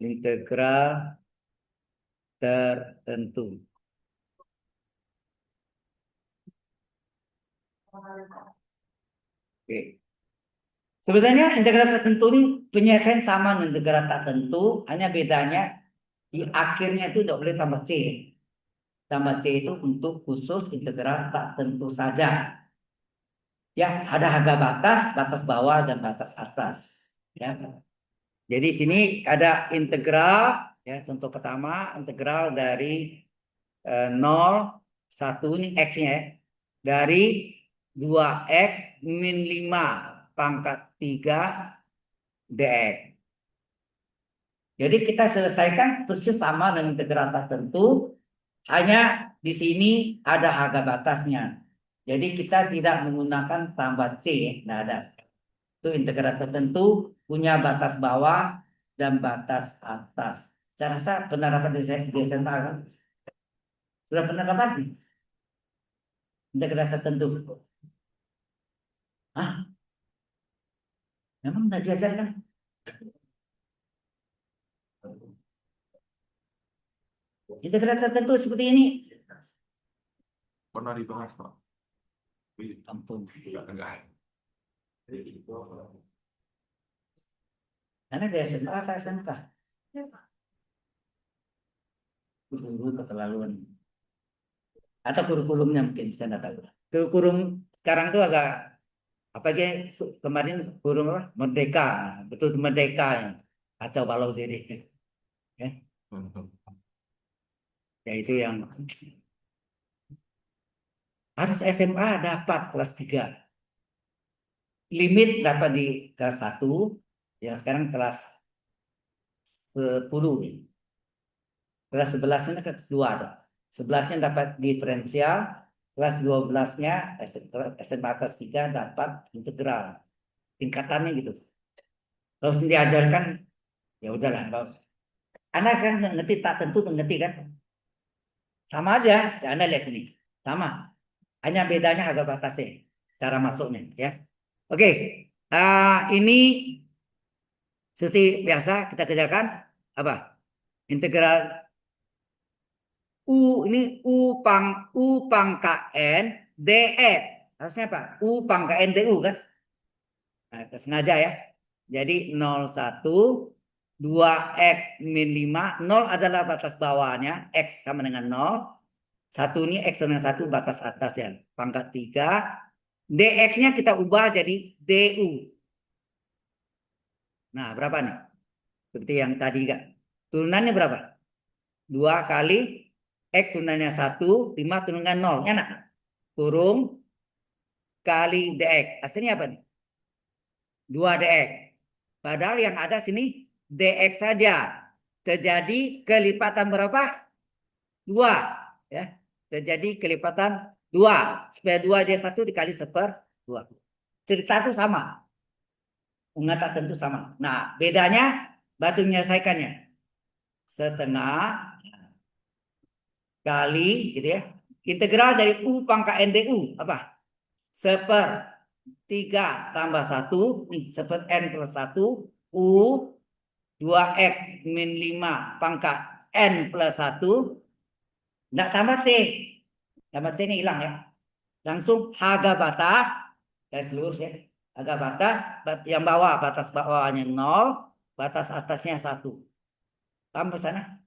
Integral tertentu. Oke. Sebenarnya integral tertentu ini penyelesaian sama dengan integral tak tentu, hanya bedanya di akhirnya itu tidak boleh tambah C. Tambah C itu untuk khusus integral tak tentu saja. Ya, ada harga batas, batas bawah dan batas atas. Ya. Jadi sini ada integral, ya contoh pertama integral dari 0, 1 ini X-nya ya. Dari 2X min 5 pangkat 3 dx. Jadi kita selesaikan persis sama dengan integral tertentu, hanya di sini ada harga batasnya. Jadi kita tidak menggunakan tambah C, tidak ada. Itu integral tertentu punya batas bawah dan batas atas. Saya rasa penerapan di SMA kan? Sudah pernah dapat integral tertentu? Hah? Memang tidak diajarkan? Integral tertentu seperti ini. Pernah dibahas, Pak. Ampun. Enggak. Karena dia SMA, saya SMK. Guru keterlaluan. Atau kurikulumnya mungkin saya tidak tahu. Kurikulum sekarang itu agak apa aja kemarin kurikulum apa? Merdeka, betul merdeka ya. Kacau balau jadi. Ya. Ya itu yang harus SMA dapat kelas 3. Limit dapat di kelas 1, yang sekarang kelas 10. Kelas 11-nya kelas 2 ada. 11-nya dapat diferensial, kelas 12-nya SMA kelas 3 dapat integral. Tingkatannya gitu. Kalau diajarkan ya udahlah. Anak kan ngerti tak tentu ngerti kan? Sama aja, ya Anda lihat sini. Sama. Hanya bedanya agak batasnya, cara masuknya ya. Oke. Ini seperti biasa kita kerjakan apa? Integral ini U pangkat N dx. Harusnya apa? U pangkat N du kan? Nah, sengaja ya. Jadi 01 2x min 5. 0 adalah batas bawahnya. X sama dengan 0. 1 ini X dengan 1 batas atas ya. Pangkat 3. dx-nya kita ubah jadi du. Nah, berapa nih? Seperti yang tadi kan. Turunannya berapa? 2 kali X turunannya 1, 5 turunkan 0. Enak. Kurung kali dx. Hasilnya apa nih? 2 dx. Padahal yang ada sini dx saja. Terjadi kelipatan berapa? 2. Ya. Terjadi kelipatan 2. Supaya 2 jadi 1 dikali 1/2. Cerita itu sama. Mengatakan tentu sama. Nah, bedanya batu menyelesaikannya. Setengah kali gitu ya. Integral dari U pangkat N du apa? 1/3 tambah 1 1 N plus 1 U 2X min 5 pangkat N plus 1. Nggak tambah C. Tambah C ini hilang ya. Langsung harga batas. Garis lurus ya. Harga batas. Yang bawah batas bawahnya 0. Batas atasnya 1. Tambah sana.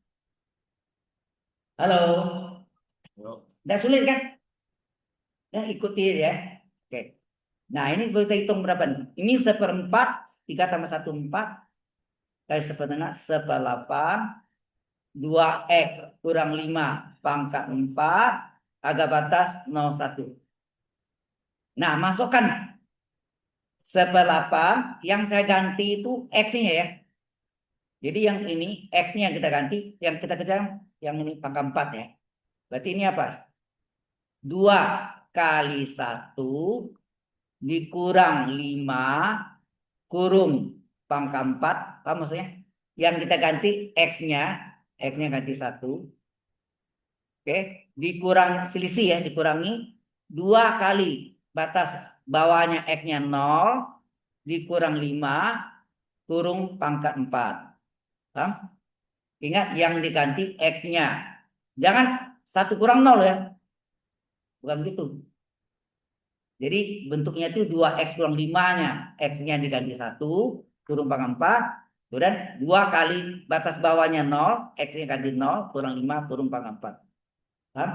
Halo? Nggak sulit kan? Nah, ikuti ya. Oke. Nah, ini kita hitung berapa nih? Ini 1/4, 3 tambah 1, 4. Kali 1/4, 1/8. 2x kurang 5 pangkat 4. Agak batas 0,1. Nah, masukkan 1/8. Yang saya ganti itu x-nya ya. Jadi yang ini x-nya yang kita ganti. Yang kita kejar yang ini pangkat 4 ya. Berarti ini apa? 2 kali 1 dikurang 5 kurung pangkat 4. Apa maksudnya? Yang kita ganti x-nya ganti 1. Oke, dikurang selisih ya, dikurangi 2 kali batas bawahnya x-nya 0 dikurang 5 kurung pangkat 4. Paham? Ingat yang diganti x-nya. Jangan 1 kurang 0 ya. Bukan gitu. Jadi bentuknya itu 2x kurang 5-nya. X-nya diganti 1 kurung pangkat 4. Kemudian 2 kali batas bawahnya 0. X-nya ganti 0 kurang 5 kurung pangkat 4. Paham?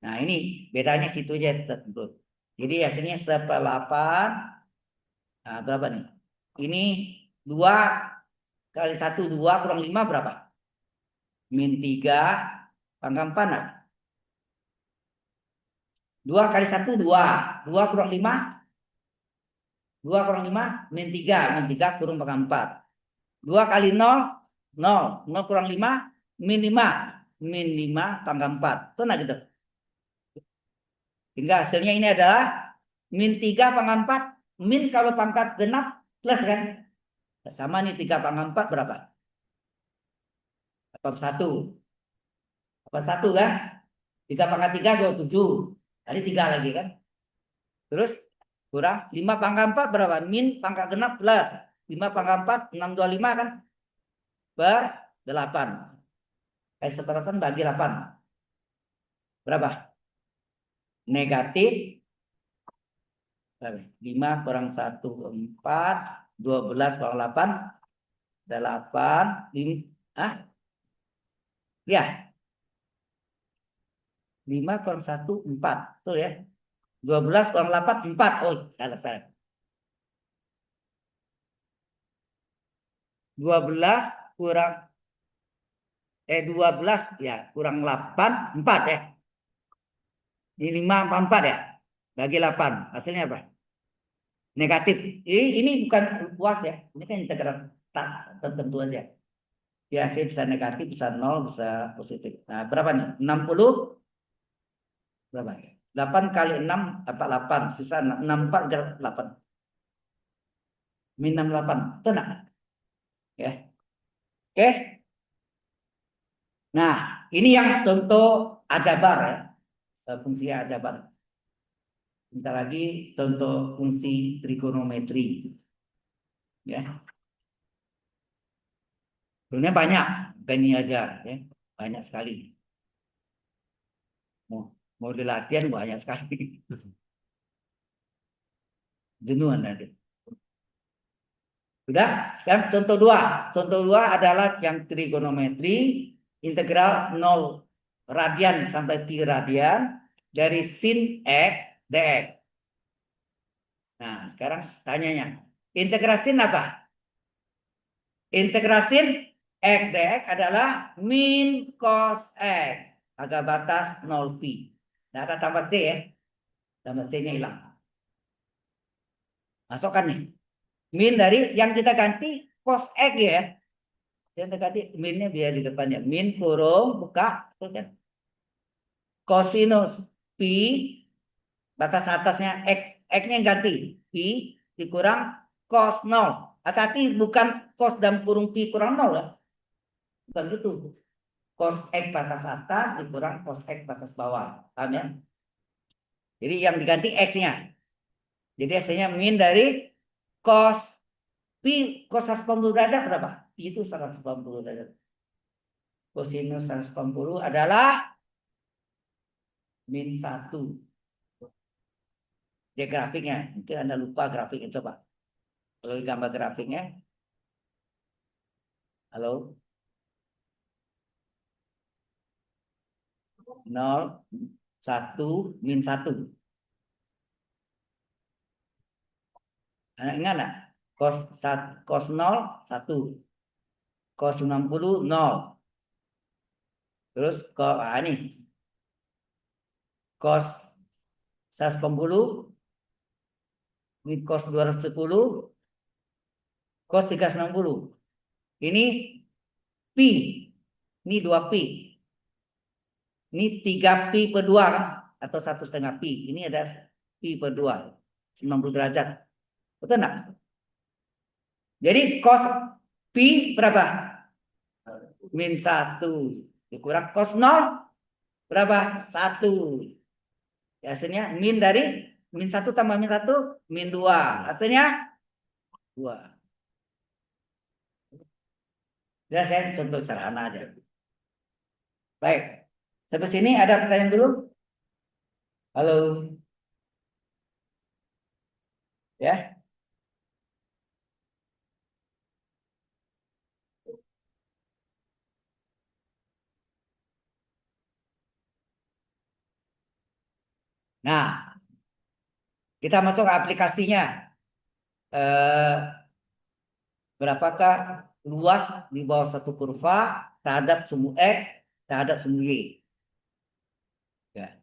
Nah ini bedanya situ aja tentu. Jadi hasilnya 1/8. Nah berapa nih? Ini 2 kali 1 2 kurang 5 berapa? -3 pangkat 4 nah. 2 kali 1 2. 2 kurang 5. 2 kurang 5 -3. -3 kurang pangkat 4. 2 kali 0 0. 0 kurang 5 -5. -5 pangkat 4. Itu nah gitu. Hingga hasilnya ini adalah -3 pangkat 4. Min kalau pangkat genap plus kan? Sama nih 3 pangkat 4 berapa? Apa 1? Apa 1 kan? 3 pangkat 3 27. Tadi 3 lagi kan? Terus kurang 5 pangkat 4 berapa? Min pangkat genap plus 5 pangkat 4 625 kan? Per 8. Kali 1/8 bagi 8. Berapa? Negatif 5 kurang 1 4. 12 kurang 8 8 5. Ya, 5 kurang 1 4. Betul ya? 12 kurang 8 4. Oh, salah salah. 12 kurang 12 ya, kurang 8 4 ya. Ini 5 4 ya. Bagi 8. Hasilnya apa? Negatif. Ini bukan luas ya. Ini kan integral tak tertentu aja. Ya, hasil bisa negatif, bisa 0, bisa positif. Nah, berapa nih? 60 berapa? 8 kali 6 apa 8? Sisa 64 8. Min 68. Itu nah. Ya. Oke. Nah, ini yang contoh aljabar ya. Fungsi aljabar. Bentar lagi contoh fungsi trigonometri. Ya. Sebenarnya banyak. Bukan ini aja ya. Banyak sekali. Mau latihan banyak sekali. Jenuhan nanti. Sudah? Sekarang contoh 2. Contoh 2 adalah yang trigonometri integral 0 radian sampai pi radian dari sin x dx. Nah, sekarang tanyanya. Integrasin apa? Integrasin x dx adalah min cos x. Agak batas 0 pi. Nah, ada tambah c ya. Tambah c-nya hilang. Masukkan nih. Min dari yang kita ganti cos x ya. Yang kita ganti minnya biar di depannya. Min kurung buka. Itu kan. Cosinus pi. Batas atasnya x. X-nya yang ganti. Pi dikurang cos 0. Hati-hati bukan cos dalam kurung pi kurang 0 ya. Bukan gitu. Cos x batas atas dikurang cos x batas bawah. Paham ya? Jadi yang diganti x-nya. Jadi hasilnya min dari cos pi cos 180 derajat berapa? Pi itu 180 derajat. Cosinus 180 adalah min 1. Dia grafiknya. Mungkin Anda lupa grafiknya. Coba. Kalau gambar grafiknya. Halo? 0, 1, min 1. Ingat nggak? Cos 0, 1. Cos 60, 0. Terus ini. Cos 180, min cos 210, cos 360. Ini pi. Ini 2pi. Ini 3pi per 2 kan? Atau 1,5 pi. Ini ada pi per 2. 90 derajat. Betul enggak? Jadi cos pi berapa? Min 1. Dikurang cos 0 berapa? 1. Hasilnya min dari min 1 tambah min 1, min 2. Hasilnya 2. Ya, saya contoh sederhana aja. Baik. Sampai sini ada pertanyaan dulu? Halo. Ya. Nah, kita masuk ke aplikasinya. Berapakah luas di bawah satu kurva terhadap sumbu X terhadap sumbu Y? Ya.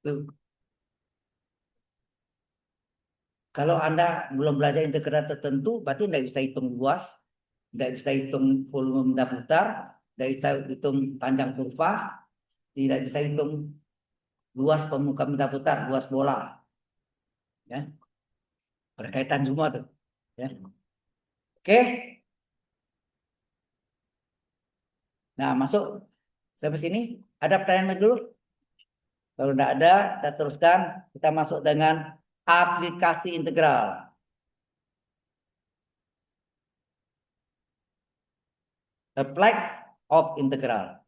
Tuh. Kalau Anda belum belajar integral tertentu, berarti tidak bisa hitung luas, tidak bisa hitung volume benda putar, tidak bisa hitung panjang kurva, tidak bisa hitung luas permukaan benda putar, luas bola. Ya. Berkaitan semua tuh. Ya. Oke. Nah, masuk sampai sini. Ada pertanyaan dulu? Kalau tidak ada, kita teruskan. Kita masuk dengan aplikasi integral. Apply of integral.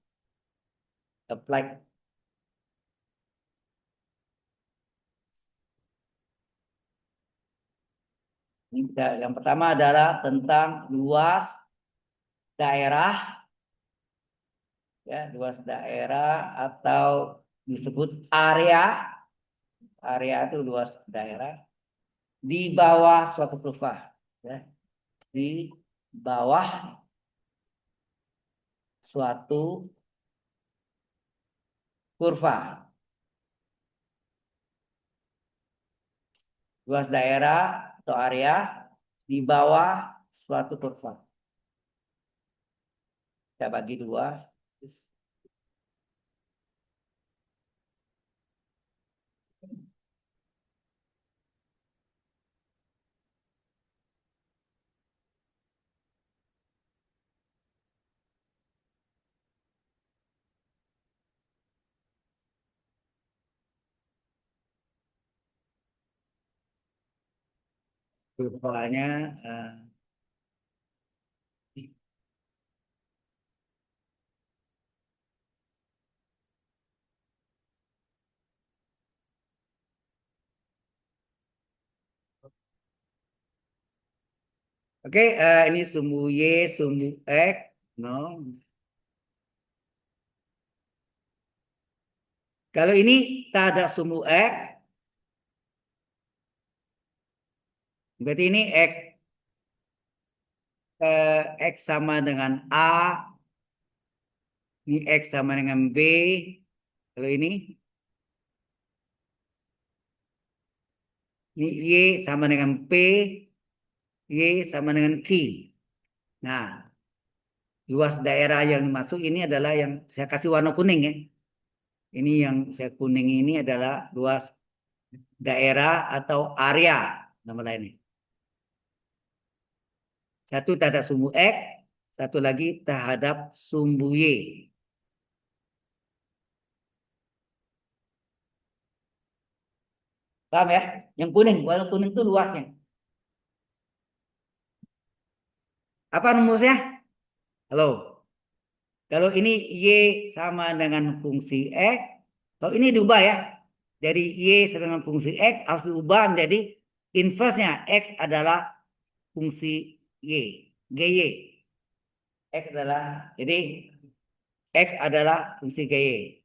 Apply. Yang pertama adalah tentang luas daerah. Ya, luas daerah atau disebut area. Area itu luas daerah di bawah suatu kurva. Ya. Di bawah suatu kurva. Luas daerah atau area di bawah suatu kurva. Kita bagi dua. Kurvanya oke, ini sumbu Y, sumbu X, no. Kalau ini tak ada sumbu X, berarti ini X sama dengan A, ini X sama dengan B. Kalau ini Y sama dengan P, Y sama dengan Q. Nah, luas daerah yang dimaksud ini adalah yang saya kasih warna kuning ya. Ini yang saya kuning ini adalah luas daerah atau area nama lainnya. Satu terhadap sumbu X, satu lagi terhadap sumbu Y. Paham ya? Yang kuning, warna kuning itu luasnya. Apa rumusnya? Halo. Kalau ini Y sama dengan fungsi X, kalau ini diubah ya. Dari Y sama dengan fungsi X harus diubah menjadi inverse-nya. X adalah fungsi Y. GY. X adalah, jadi X adalah fungsi GY.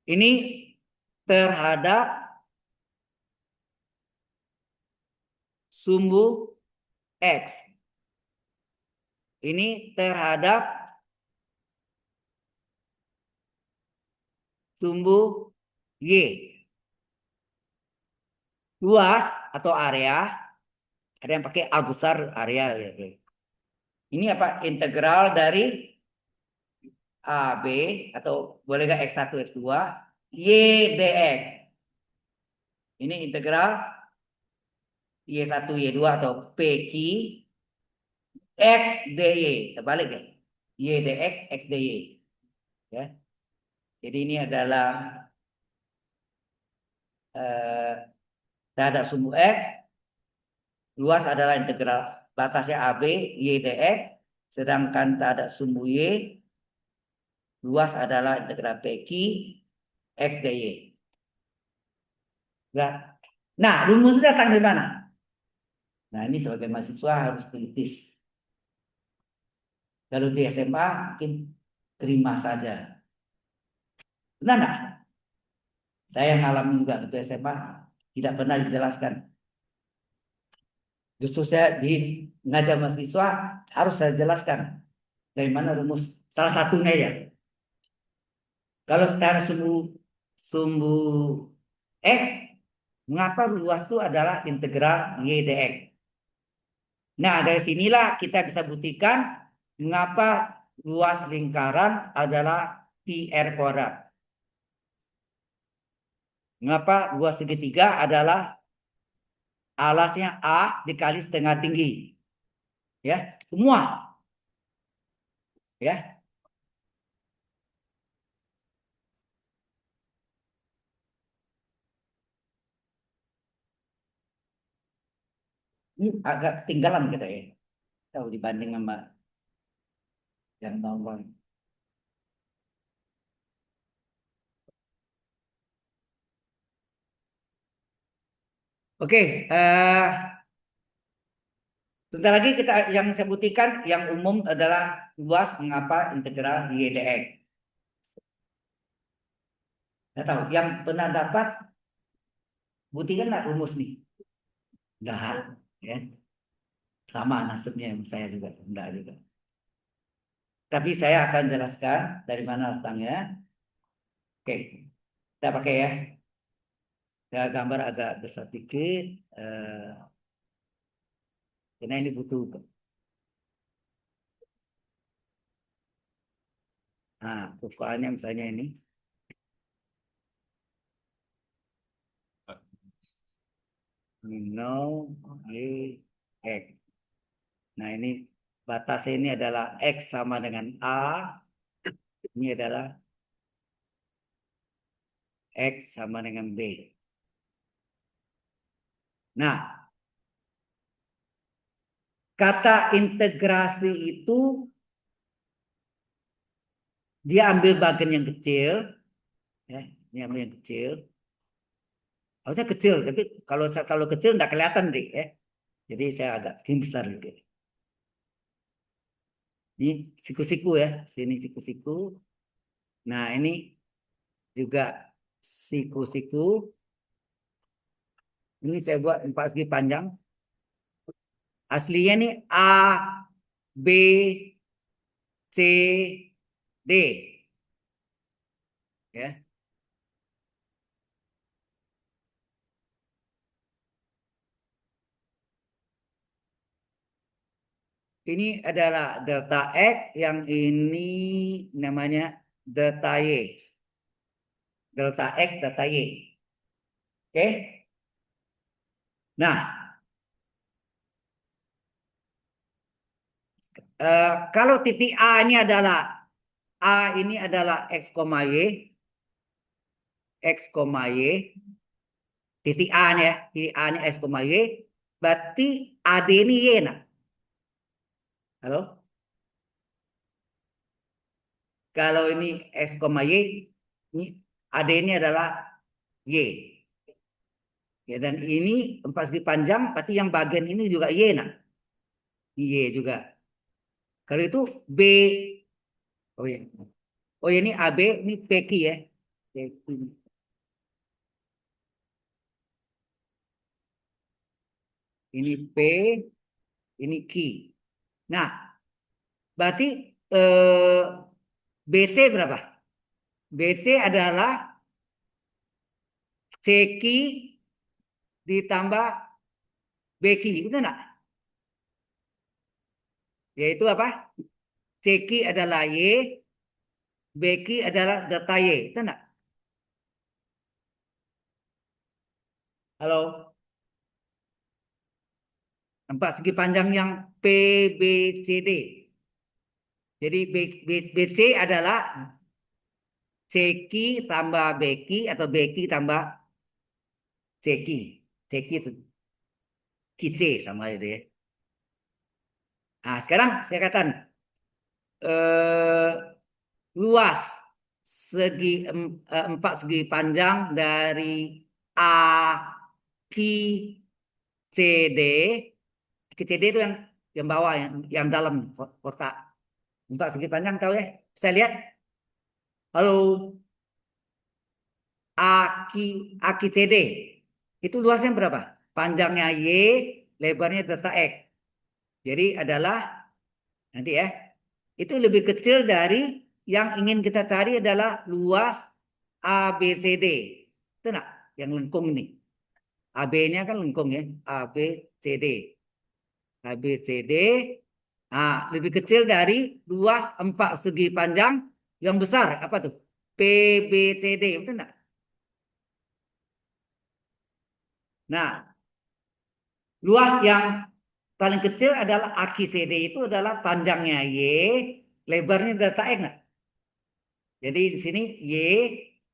Ini terhadap sumbu X. Ini terhadap sumbu Y. Luas atau area, ada yang pakai A besar area. Ini apa? Integral dari AB atau boleh nggak X1, X2, Y dx. Ini integral Y1, Y2 atau PQ X dy. Terbalik ya. Y dx, X dy. Ya. Jadi ini adalah terhadap sumbu X. Luas adalah integral batasnya AB, Y dx. Sedangkan terhadap sumbu Y, luas adalah integral PQ X dy. Ya. Nah, rumus datang dari mana? Nah, ini sebagai mahasiswa harus kritis. Kalau di SMA mungkin terima saja. Benar nggak? Saya ngalamin juga di SMA tidak pernah dijelaskan. Justru saya di ngajar mahasiswa harus saya jelaskan dari mana rumus. Salah satunya ya. Kalau secara sumbu sumbu X, mengapa luas itu adalah integral Y dx. Nah, dari sinilah kita bisa buktikan mengapa luas lingkaran adalah pi r kuadrat. Mengapa luas segitiga adalah alasnya A dikali setengah tinggi. Ya, semua. Ya. Ini agak tinggalan kita ya. Kalau dibanding sama yang normal. Oke, sebentar lagi kita yang saya buktikan yang umum adalah luas mengapa integral Y dx. Saya tahu yang pernah dapat buktikanlah rumus nih. Enggak, ya. Sama nasibnya yang saya juga enggak juga. Tapi saya akan jelaskan dari mana letaknya. Oke, kita pakai ya. Saya gambar agak besar dikit. Karena ini butuh. Nah, ukurannya misalnya ini. Nol Y X. Nah, ini batas ini adalah X sama dengan A. Ini adalah X sama dengan B. Nah, kata integrasi itu dia ambil bagian yang kecil. Ya, ini ambil yang kecil. Harusnya kecil, tapi kalau kecil nggak kelihatan deh. Ya. Jadi saya agak bikin besar gitu. Ini siku-siku ya, sini siku-siku. Nah, ini juga siku-siku. Ini saya buat 4 segi panjang. Aslinya nih A, B, C, D. Ya. Ini adalah delta X, yang ini namanya delta Y. Delta X, delta Y. Oke. Nah, kalau titik A ini adalah X, Y, X, Y, titik A nih ya, titik A ini X, Y, berarti AD ini Y, nah. Halo? Kalau ini X, Y, ini AD ini adalah Y. Ya, dan ini 4 segi panjang, berarti yang bagian ini juga Y, nah. Y juga. Kalau itu B, oh ya, oh ya ini AB, ini PQ ya. PQ. Ini P, ini Q. Nah, berarti eh, BC berapa? BC adalah CQ ditambah BQ, itu enggak? Yaitu apa? CQ adalah Y, BQ adalah delta Y, itu enggak? Halo, nampak segi panjang yang PBCD. Jadi BC adalah CQ tambah BQ atau BQ tambah CQ. CQ itu QC sama itu ya. Nah, sekarang saya katakan eh, luas empat segi panjang dari A Q C D. Q C D itu yang bawah yang dalam kotak. Empat segi panjang tahu ya? Saya lihat. Halo, AQCD itu luasnya berapa? Panjangnya Y, lebarnya delta X. Jadi adalah nanti ya, itu lebih kecil dari yang ingin kita cari adalah luas ABCD. Itu enggak? Yang lengkung ini. AB-nya kan lengkung ya, ABCD. ABCD lebih kecil dari luas empat segi panjang yang besar apa tuh? PBCD, betul enggak? Nah, luas yang paling kecil adalah aki CD itu adalah panjangnya Y, lebarnya delta X. Nah. Jadi di sini Y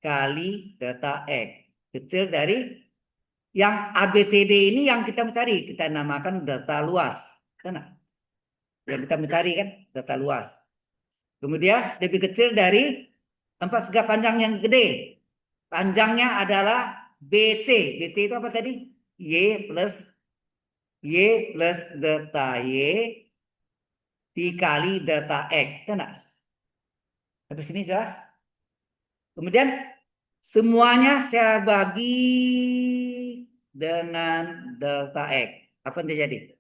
kali delta X. Kecil dari yang ABCD ini yang kita mencari. Kita namakan delta luas. Nah, yang kita mencari kan delta luas. Kemudian lebih kecil dari empat segi panjang yang gede. Panjangnya adalah BC. BC itu apa tadi? Y plus delta Y dikali delta X. Nah, habis ini jelas. Kemudian semuanya saya bagi dengan delta X. Apa yang terjadi?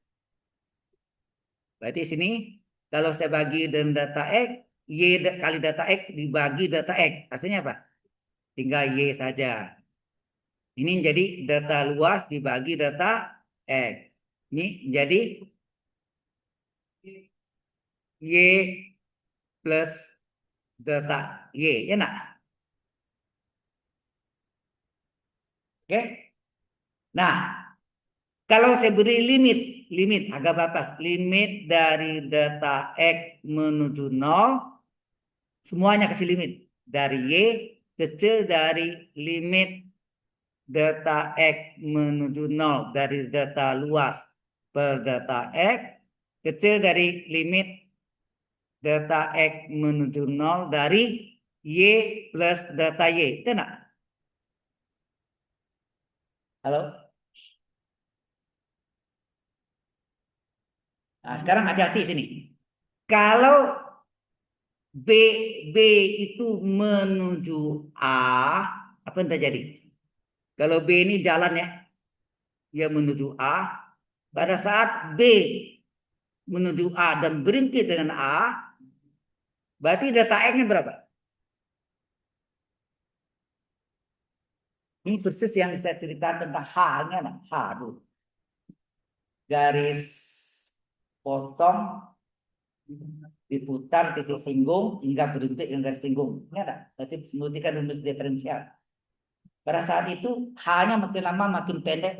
Berarti sini kalau saya bagi dengan delta X, Y kali delta X dibagi delta X. Hasilnya apa? Tinggal Y saja. Ini jadi delta luas dibagi delta X. Ini jadi Y plus delta Y. Ya nak? Oke. Nah, kalau saya beri limit agak batas, limit dari delta X menuju 0, semuanya kasih limit. Dari Y kecil dari limit delta X menuju 0 dari delta luas per delta X, kecil dari limit delta X menuju 0 dari Y plus delta Y. Itu enggak? Halo? Nah, sekarang hati-hati sini. Kalau B B itu menuju A, apa yang terjadi? Kalau B ini jalan ya, dia menuju A. Pada saat B menuju A dan berhenti dengan A, berarti data X-nya berapa? Ini persis yang saya ceritakan tentang H-nya, H dulu. Garis potong, diputar, titik singgung, hingga berhenti dengan garis singgung. Ini ada. Berarti membuktikan rumus diferensial. Pada saat itu H-nya makin lama makin pendek,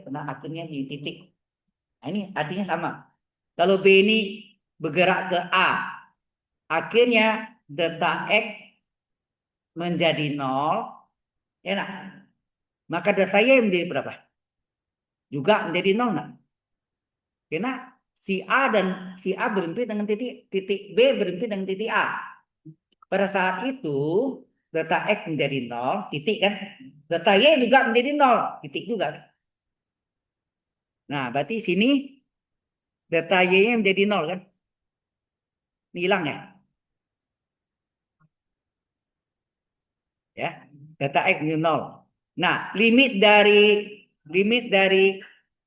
nah akhirnya di titik. Nah, ini artinya sama. Kalau B ini bergerak ke A, akhirnya delta X menjadi 0, ya nah. Maka delta Y menjadi berapa? Juga menjadi 0 nah. Karena si A berhenti dengan titik B berhenti dengan titik A. Pada saat itu delta X menjadi 0, titik kan. Delta Y juga menjadi 0, titik juga. Nah, berarti sini delta Y-nya menjadi 0 kan. Ini hilang ya. Ya, data X new 0. Nah, limit dari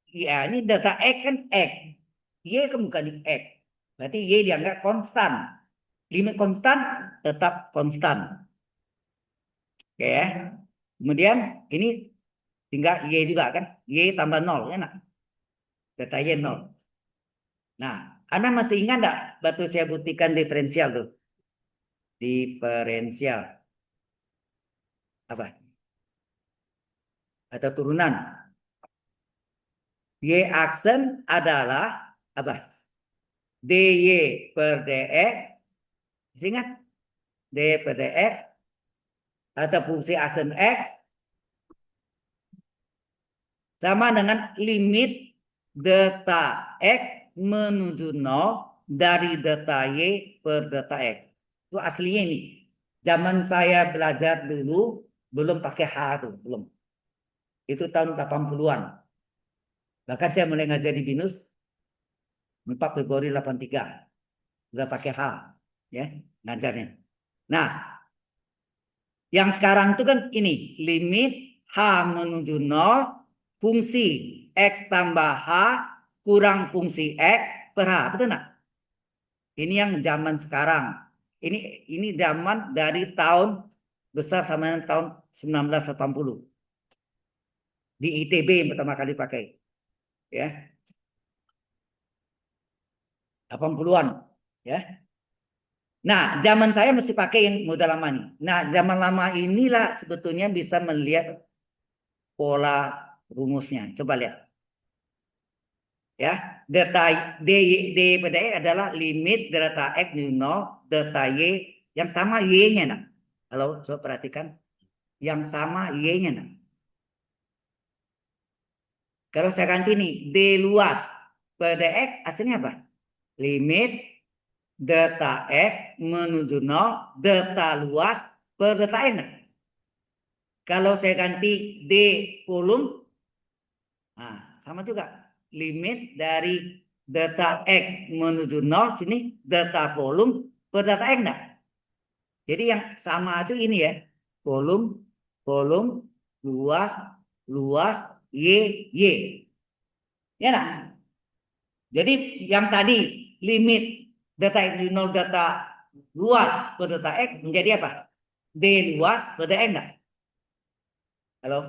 ya ini data X kan X. Y kan bukan X. Berarti Y dianggap konstan. Limit konstan tetap konstan. Oke ya. Kemudian ini tinggal Y juga kan. Y tambah 0. Enak. Data Y 0. Nah, Anda masih ingat enggak waktu saya buktikan diferensial tuh? Diferensial. Apa? Atau turunan. Y aksen adalah apa? DY per DX. Masih ingat? D per DX atau fungsi aksen X sama dengan limit delta X menuju 0 dari delta Y per delta X. Itu aslinya ini. Zaman saya belajar dulu belum pakai H tuh, belum. Itu tahun 80-an. Bahkan saya mulai ngajar di BINUS 4 Februari 83. Udah pakai H ya ngajarnya. Nah, yang sekarang itu kan ini limit H menuju 0 fungsi X tambah H kurang fungsi X per H. Betul nggak? Ini yang zaman sekarang. Ini zaman dari tahun besar sama dengan tahun 1980. Di ITB yang pertama kali pakai. Ya. 80-an. Ya. Nah, zaman saya mesti pakai yang model lama nih. Nah, zaman lama inilah sebetulnya bisa melihat pola rumusnya. Coba lihat. Ya, delta D pada Y adalah limit delta X new 0, delta Y yang sama Y-nya. Nah. Kalau coba perhatikan. Yang sama Y-nya. Nah. Kalau saya ganti nih, D luas pada X hasilnya apa? Limit delta X menuju 0, delta luas per delta N. Nah. Kalau saya ganti D volume, nah, sama juga. Limit dari delta X menuju 0, sini delta volume per delta X. Nah. Jadi yang sama itu ini ya. Volume, volume, luas, luas, Y, Y. Ya nah. Jadi yang tadi limit delta X menuju 0, delta luas per delta X menjadi apa? D luas per delta X. Nah. Halo?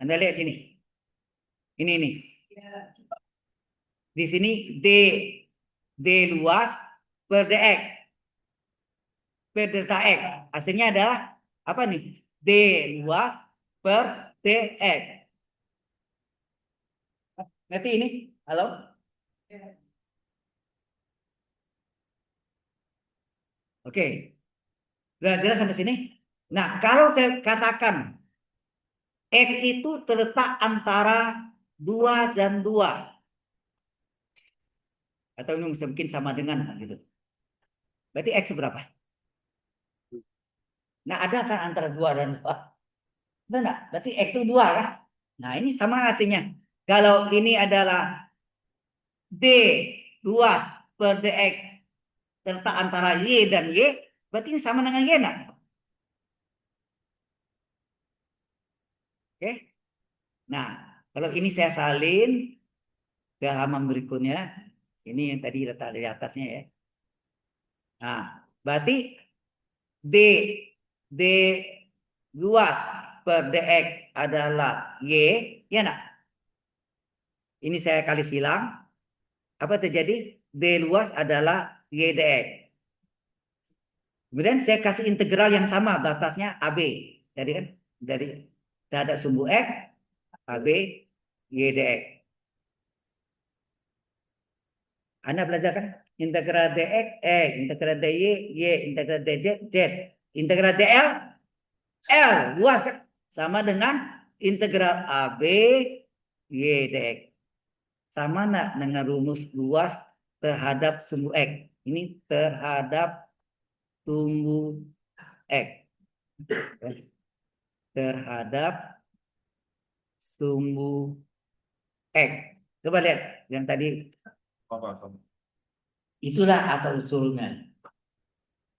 Anda lihat sini. Ini nih. Di sini D luas per dx per delta X. Hasilnya adalah apa nih? D luas per dx. Ngerti ini? Halo? Oke. Sudah jelas sampai sini? Nah, kalau saya katakan X itu terletak antara 2 dan 2. Atau ini mungkin sama dengan gitu. Berarti X berapa? Nah, ada kan antara 2 dan 2? Benar, berarti X itu 2 kan? Nah, ini sama artinya. Kalau ini adalah D luas per dx serta antara Y dan Y, berarti ini sama dengan Y, nak? Oke? Nah, kalau ini saya salin ke halaman berikutnya, ini yang tadi letak di atasnya ya. Nah, berarti D D luas per dx adalah Y, ya nak? Ini saya kali silang. Apa terjadi? D luas adalah Y dx. Kemudian saya kasih integral yang sama batasnya AB. Jadi kan dari terhadap sumbu X AB Y dx. Anda belajar kan? Integral dx X, integral dy Y, integral dz Z, integral dl L luas kan? Sama dengan integral AB Y dx. Sama nak dengan rumus luas terhadap sumbu X. Ini terhadap sumbu X. Terhadap sumbu X. Coba lihat yang tadi. Itulah asal usulnya.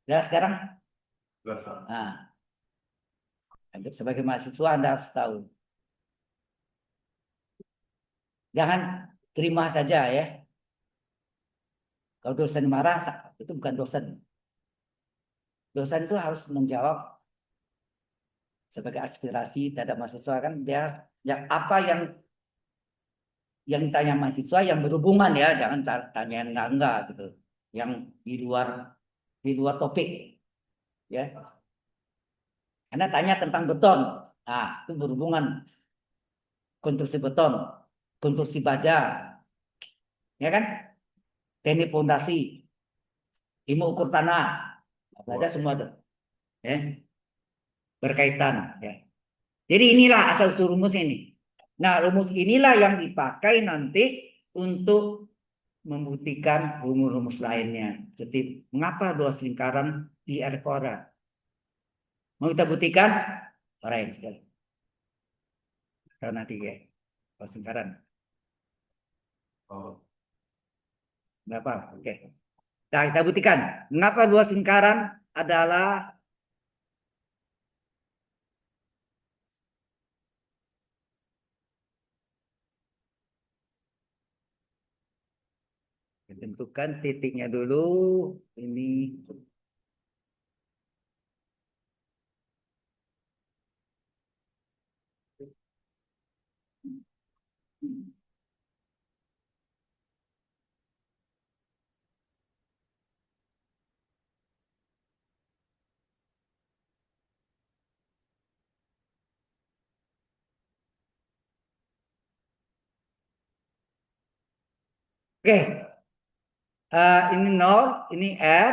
Ya sekarang, Jelas. nah, sebagai mahasiswa Anda harus tahu. Jangan terima saja ya. Kalau dosen marah, itu bukan dosen. Dosen itu harus menjawab sebagai aspirasi terhadap mahasiswa kan dia yang apa yang ditanya mahasiswa yang berhubungan ya, jangan tanya yang enggak gitu. Yang di luar topik ya. Anda tanya tentang beton. Nah, itu berhubungan konstruksi beton, konstruksi baja, ya kan? Teknik fondasi, ilmu ukur tanah, baja semua tuh, ya, berkaitan. Ya. Jadi inilah asal usul rumus ini. Nah, rumus inilah yang dipakai nanti untuk membuktikan rumus-rumus lainnya. Seperti mengapa dua lingkaran di R kuadrat. Mau kita buktikan? Orang sekali. Kalau nanti ya, dua lingkaran. Oh. Berapa? Oke. Nah, kita buktikan. Mengapa dua lingkaran adalah tentukan titiknya dulu. Ini oke. Ini 0, ini R,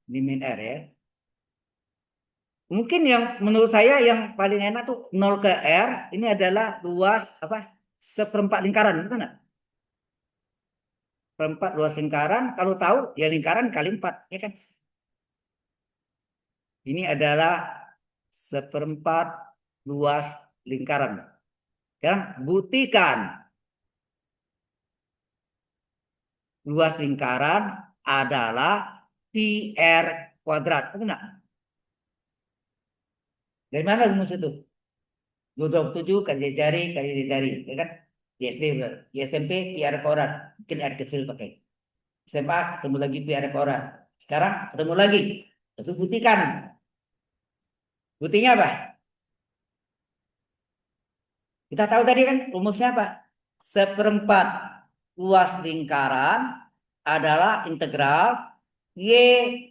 ini min R ya. Mungkin yang menurut saya yang paling enak tuh 0 ke R ini adalah luas apa? Seperempat lingkaran, betul nggak? Seperempat luas lingkaran, kalau tahu ya lingkaran kali 4, ya kan? Ini adalah seperempat luas lingkaran. Sekarang buktikan luas lingkaran adalah pi R kuadrat, betul nggak? Dari mana rumus itu? 227 kali jari kali jari, ya kan? Di SD, di SMP PR koran, mungkin R kecil pakai. SMA ketemu lagi PR koran. Sekarang ketemu lagi. Terus buktikan. Buktinya apa? Kita tahu tadi kan rumusnya apa? Seperempat luas lingkaran adalah integral Y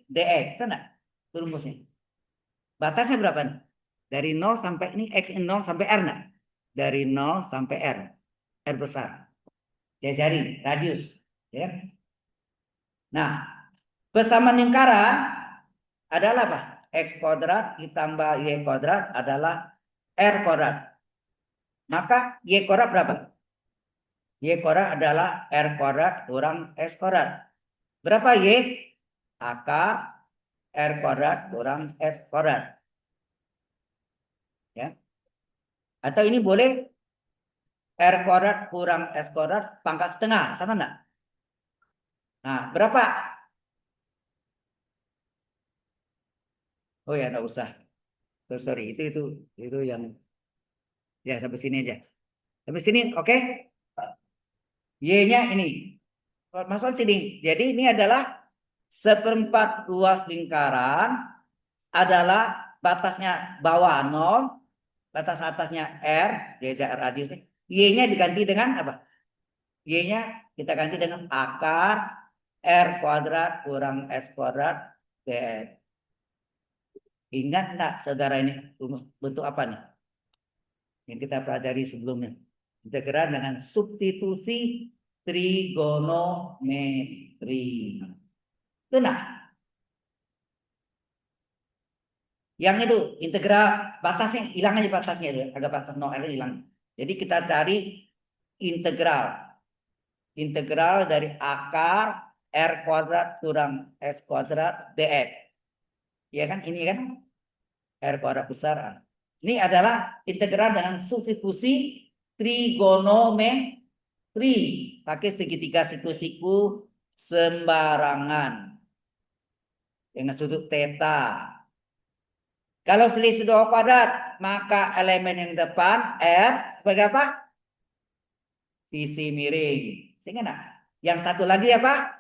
dx. Itu enggak? Itu rumusnya. Batasnya berapa nih? Dari 0 sampai ini X 0 sampai R enggak? Dari 0 sampai R. R besar. Ya jari, radius. Ya. Nah, persamaan lingkaran adalah apa? X kuadrat ditambah Y kuadrat adalah R kuadrat. Maka Y kuadrat berapa? Y kuadrat adalah R kuadrat kurang S kuadrat. Berapa Y? Akar R kuadrat kurang S kuadrat. Ya. Atau ini boleh R kuadrat kurang S kuadrat pangkat setengah. Sama enggak? Nah, berapa? Oh ya, enggak usah. Sorry, itu yang ya sampai sini aja. Sampai sini, oke? Y-nya ini. Masuk sini. Jadi ini adalah seperempat luas lingkaran adalah batasnya bawah 0, batas atasnya R, jadi R radius. Y-nya diganti dengan apa? Y-nya kita ganti dengan akar R kuadrat kurang S kuadrat dx. Ingat enggak saudara ini rumus bentuk apa nih? Yang kita pelajari sebelumnya. Integral dengan substitusi trigonometri. Itu nah, yang itu integral batasnya hilang aja batasnya itu, agak batas 0 hilang. Jadi kita cari integral. Integral dari akar R kuadrat kurang S kuadrat dx. Ya kan ini kan R kuadrat besar. Ini adalah integral dengan substitusi trigonometri pakai segitiga siku-siku sembarangan dengan sudut theta. Kalau selisih 2 kuadrat, maka elemen yang depan R sebagai apa? Sisi miring. Sehingga nah, yang satu lagi apa?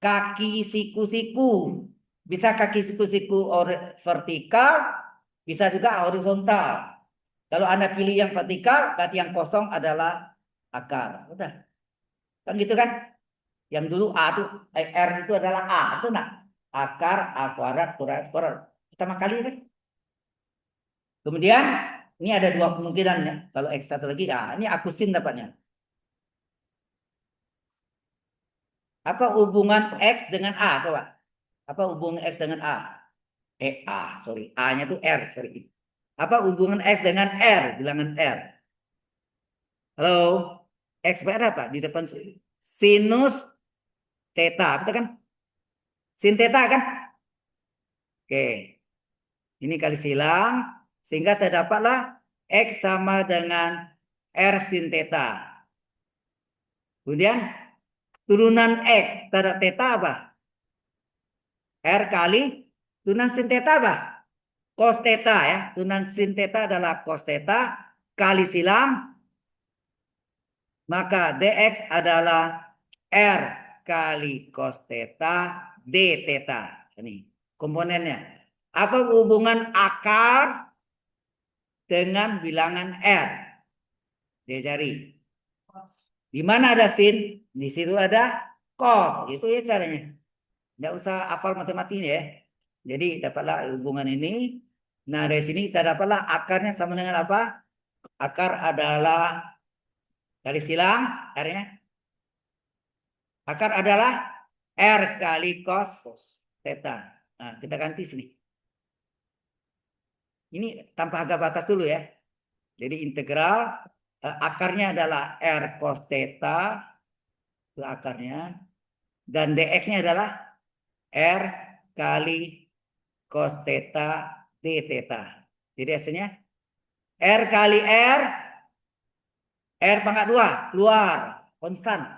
Kaki siku-siku. Bisa kaki siku-siku vertikal, bisa juga horizontal. Kalau Anda pilih yang vertikal, berarti yang kosong adalah akar. Udah. Kan gitu kan? Yang dulu A itu R itu adalah A, itu nah. Akar A kuadrat kuadrat kuadrat. Pertama kali kan. Kemudian ini ada 2 kemungkinan ya. Kalau X satu lagi, ya ini aku sin dapatnya. Apa hubungan X dengan A? Coba. Apa hubungan X dengan A? A, sorry. A-nya itu R, sorry. Apa hubungan X dengan R? Bilangan R. Halo? X bar apa? Di depan sinus theta. Betul kan? Sin theta kan? Oke. Ini kali silang. Sehingga terdapatlah X sama dengan R sin theta. Kemudian turunan X terhadap theta apa? R kali turunan sin theta apa? Cos theta ya. Turunan sin theta adalah cos theta kali silang. Maka dx adalah R kali cos theta d theta. Ini komponennya. Apa hubungan akar dengan bilangan R? Dia cari. Di mana ada sin? Di situ ada cos. Itu ya caranya. Tidak usah hafal matematik ya. Jadi dapatlah hubungan ini. Nah dari sini kita dapatlah akarnya sama dengan apa? Akar adalah kali silang R-nya. Akar adalah R kali cos theta. Nah, kita ganti sini. Ini tanpa harga batas dulu ya. Jadi integral akarnya adalah R cos theta. Itu akarnya. Dan dx-nya adalah R kali cos theta d theta. Jadi hasilnya R kali R pangkat 2 keluar. Konstan.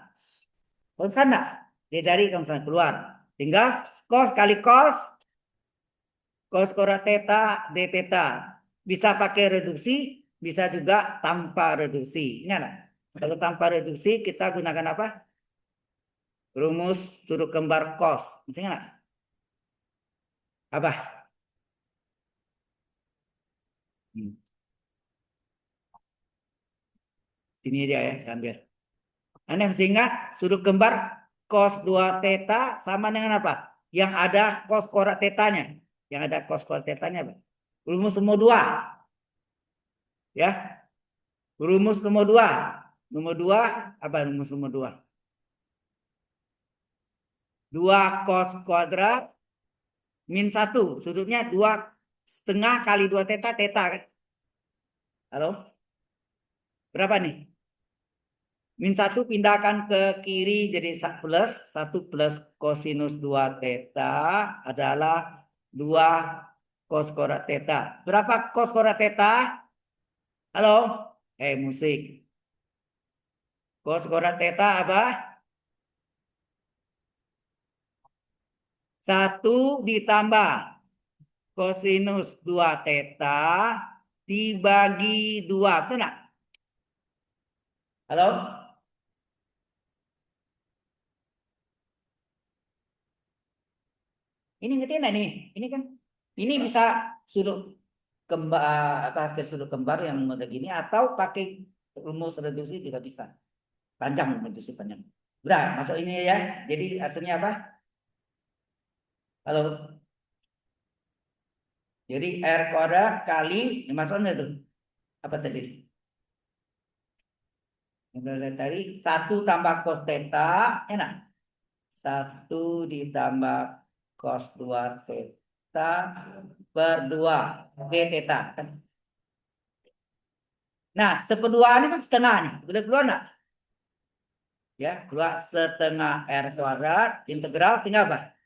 Konstan enggak? Dia cari konstan keluar. Tinggal cos kali cos kuadrat theta d theta. Bisa pakai reduksi, bisa juga tanpa reduksi. Ingat, kalau tanpa reduksi kita gunakan apa? Rumus sudut kembar cos. Masih ingat? Apa? Sini dia ya, ambil. Anda masih ingat sudut kembar cos 2 theta sama dengan apa? Yang ada cos kuadrat tetanya. Yang ada cos kuadrat tetanya apa? Rumus nomor 2. Ya. Rumus nomor 2. Nomor 2 apa rumus nomor 2? 2 cos kuadrat min 1. Sudutnya 2,5 kali 2 theta theta kan? Halo? Berapa nih? Min 1 pindahkan ke kiri jadi plus. 1 plus kosinus 2 theta adalah 2 cos kuadrat theta. Berapa cos kuadrat theta? Halo? Musik. Cos kuadrat theta apa? 1 ditambah kosinus 2 theta dibagi 2. Betul nggak? Halo? Ini ngerti enggak nih? Ini kan ini bisa sudut kembar apa ke sudut kembar yang model gini atau pakai rumus reduksi juga bisa. Panjang reduksi panjang. Udah, masuk ini ya. Jadi hasilnya apa? Halo. Jadi R kuadrat kali ini masuknya tuh. Apa tadi? Yang kita cari 1 tambah cos theta, enak. 1 ditambah cos 2 theta per 2 d theta kan. Nah, seperdua ini kan setengah nih. Boleh keluar enggak? Ya, keluar setengah R kuadrat integral tinggal apa?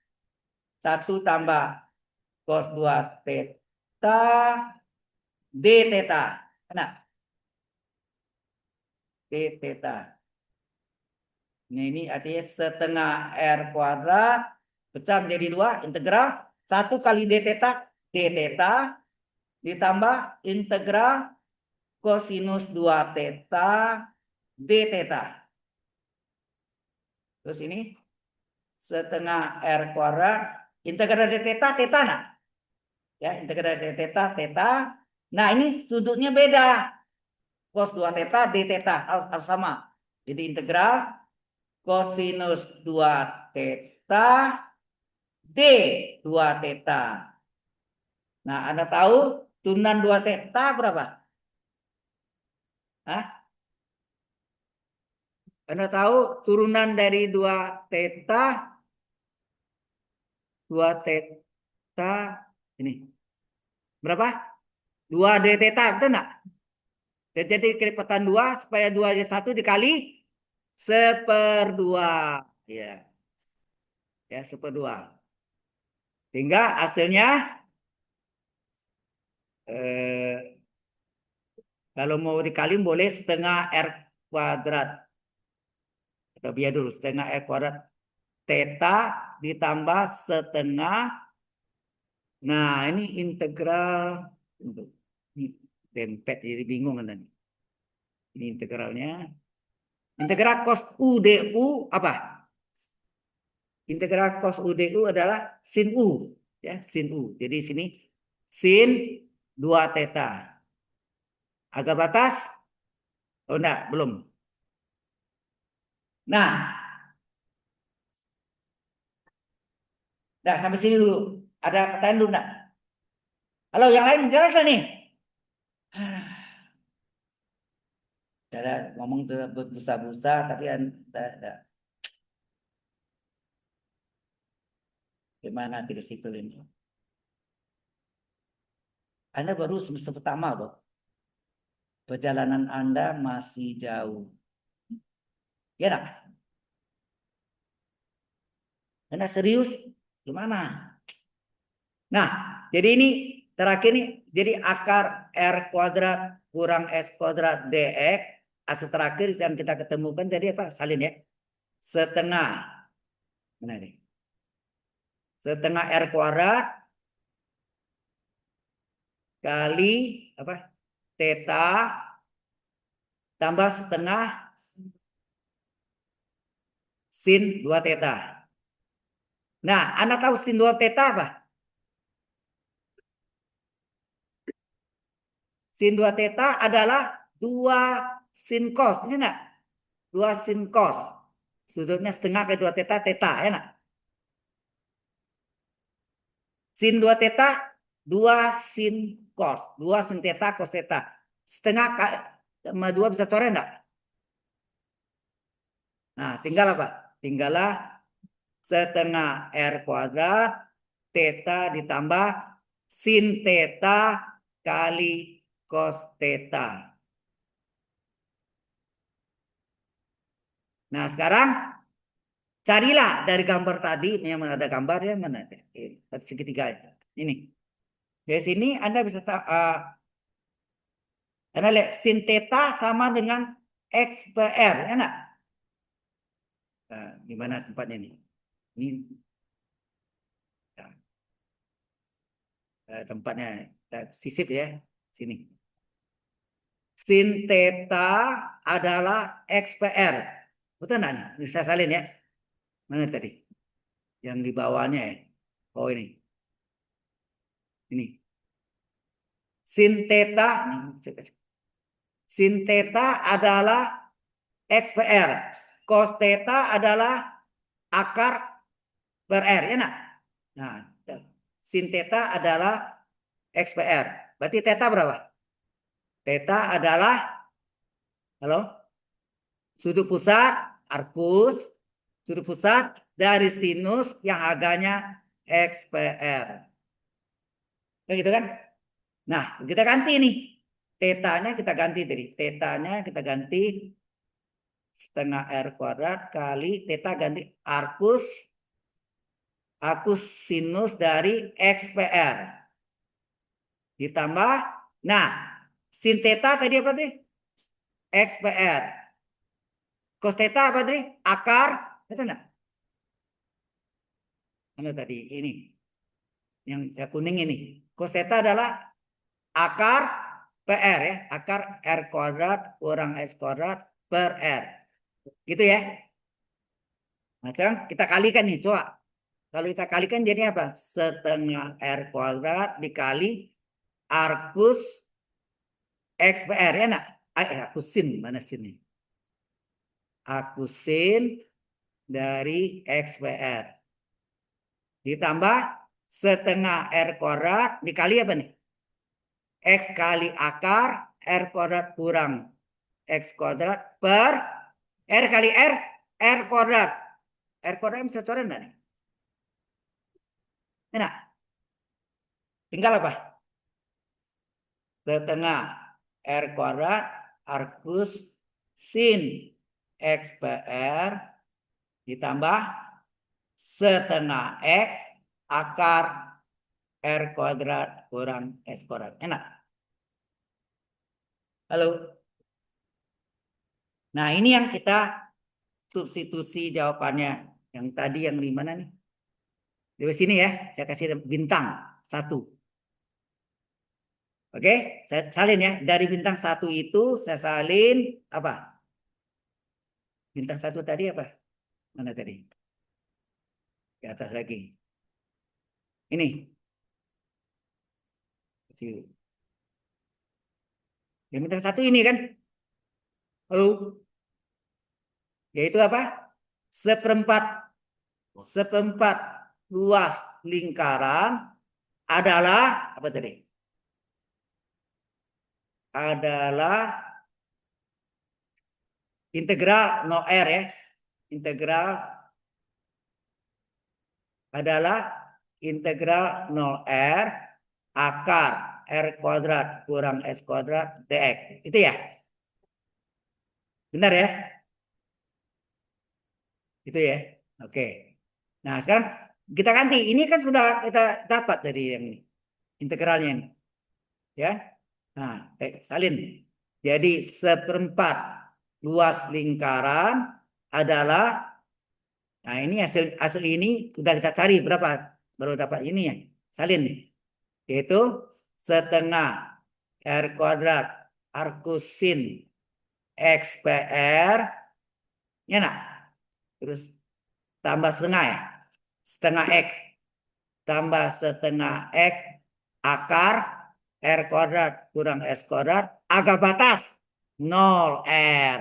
1 tambah cos 2 theta d theta. Enak. D theta. Nah, ini artinya setengah R kuadrat pecah menjadi 2 integral 1 kali d theta ditambah integral kosinus 2 theta d theta. Terus ini setengah R kuadrat integral d theta theta nah. Ya, integral d theta theta. Nah, ini sudutnya beda. Cos 2 theta d theta harus sama. Jadi integral kosinus 2 theta D 2 theta. Nah, Anda tahu turunan 2 theta berapa? Hah? Anda tahu turunan dari 2 theta 2 theta ini berapa? 2 d theta, betul enggak? Jadi kelipatan 2 supaya 2 j 1 dikali 1/2. Ya, ya 1/2. Sehingga hasilnya eh, kalau mau dikali boleh setengah R kuadrat. Kita biar dulu setengah R kuadrat theta ditambah setengah. Nah, ini integral. Ini dempet jadi bingung kan tadi. Ini integralnya. Integral cos U DU apa? Integral cos U DU adalah sin U. Ya, sin U. Jadi sini sin 2 theta. Agak batas? Oh enggak, belum. Nah, sampai sini dulu. Ada pertanyaan dulu enggak? Halo, yang lain jelas lah nih. Ada ngomong berbusa-busa tapi ada gimana tidak sipil ini. Anda baru semester pertama, Bro. Perjalanan Anda masih jauh. Ya enggak? Anda serius? Gimana? Nah, jadi ini terakhir nih, jadi akar R kuadrat kurang S kuadrat DX, hasil terakhir yang kita ketemukan jadi apa? Salin ya. Setengah. Mana nih? Setengah R kuadrat kali apa? Theta tambah setengah sin 2 theta. Nah, Anda tahu sin 2 theta apa? Sin 2 theta adalah 2 sin cos. Ini enggak? 2 sin cos. Sudutnya setengah ke 2 theta, theta. Ya enggak? Sin 2 theta, 2 sin cos. 2 sin theta, cos theta. Setengah sama 2 bisa coret enggak? Nah, tinggal apa? Tinggallah setengah R kuadrat, theta ditambah sin theta kali cos theta. Nah, sekarang carilah dari gambar tadi, yang ada gambarnya mana? Segitiga ini. Dari sini Anda bisa Anda lihat sin theta sama dengan X per R, ya enggak? Nah, di mana tempatnya ini? Ini tempatnya sisip ya, sini. Sin theta adalah X per R. Betul enggak nih? Bisa salin ya. Mana tadi? Yang di bawahnya ya. Oh ini. Ini. Sin theta. Sin theta adalah X per R. Cos theta adalah akar per R. Ya nak? Nah, sin theta adalah X per R. Berarti theta berapa? Theta adalah, halo? Sudut pusat, arkus, sudut pusat dari sinus yang harganya X per R. Begitu kan? Nah, kita ganti nih. Tetanya kita ganti tadi. Tetanya kita ganti setengah R kuadrat kali theta ganti arkus sinus dari X per R. Ditambah, nah, sin theta tadi apa tadi? X per R. Cos theta apa tadi? Akar, itu enggak? Mana tadi? Ini. Yang saya kuning ini. Cos theta adalah akar PR ya. Akar R kuadrat kurang S kuadrat per R. Gitu ya. Nah, sekarang kita kalikan nih, coba. Kalau kita kalikan jadi apa? Setengah R kuadrat dikali arcus X PR ya nak? Aku sin mana sini? Aku sin dari X PR ditambah setengah R kuadrat dikali apa nih? X kali akar R kuadrat kurang X kuadrat per R kali R kuadrat. R kuadrat bisa coret enggak nih? Enak. Tinggal apa? Setengah R kuadrat arcus sin X PR ditambah setengah X akar R kuadrat kurang S kuadrat. Enak. Halo. Nah, ini yang kita substitusi jawabannya. Yang tadi yang di mana nih? Di sini ya, saya kasih bintang 1. Oke, saya salin ya. Dari bintang 1 itu saya salin apa? Bintang 1 tadi apa? Mana tadi? Di atas lagi. Ini. Yang bintang 1 ini kan? Halo. Yaitu apa? Seperempat luas lingkaran adalah apa tadi? Adalah integral no R ya. Integral adalah integral 0R akar R kuadrat kurang S kuadrat dx. Itu ya? Benar ya? Itu ya? Oke. Nah, sekarang kita ganti. Ini kan sudah kita dapat dari yang ini. Integralnya ini. Ya. Nah, salin. Jadi seperempat luas lingkaran adalah, nah ini hasil ini sudah kita cari berapa baru dapat ini ya. Salin nih. Yaitu setengah R kuadrat arcus sin X PR ya nah. Terus tambah setengah ya. Setengah X tambah setengah X akar R kuadrat kurang S kuadrat agak batas 0 R.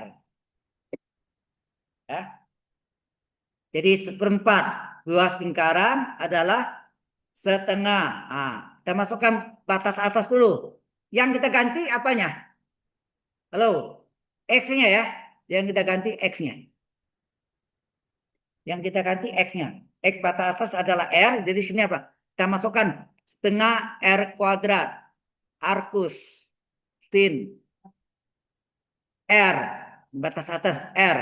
Ya. Jadi seperempat luas lingkaran adalah setengah. Nah, kita masukkan batas atas dulu. Yang kita ganti apanya? Halo, X-nya ya. Yang kita ganti X-nya. Yang kita ganti X-nya. X batas atas adalah R. Jadi sini apa? Kita masukkan setengah R kuadrat. Arcus. Sin. R. Batas atas R.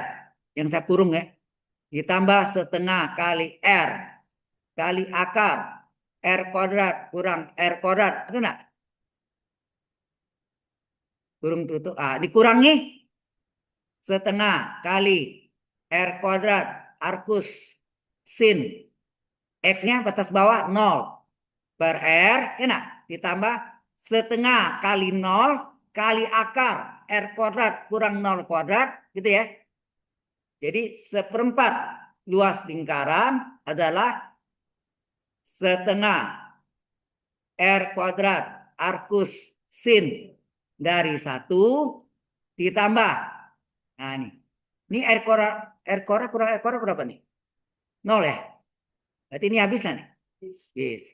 Yang saya kurung ya. Ditambah setengah kali R. Kali akar. R kuadrat kurang R kuadrat. Itu enggak? Kurung tutup. Dikurangi setengah kali R kuadrat arcus sin X-nya batas bawah 0 per R enak ditambah setengah kali 0 kali akar R kuadrat kurang 0 kuadrat gitu ya. Jadi seperempat luas lingkaran adalah setengah R kuadrat arcus sin dari 1 ditambah, nah ini R kuadrat kurang R kuadrat berapa nih? 0 ya. Berarti ini habis nih. Yes.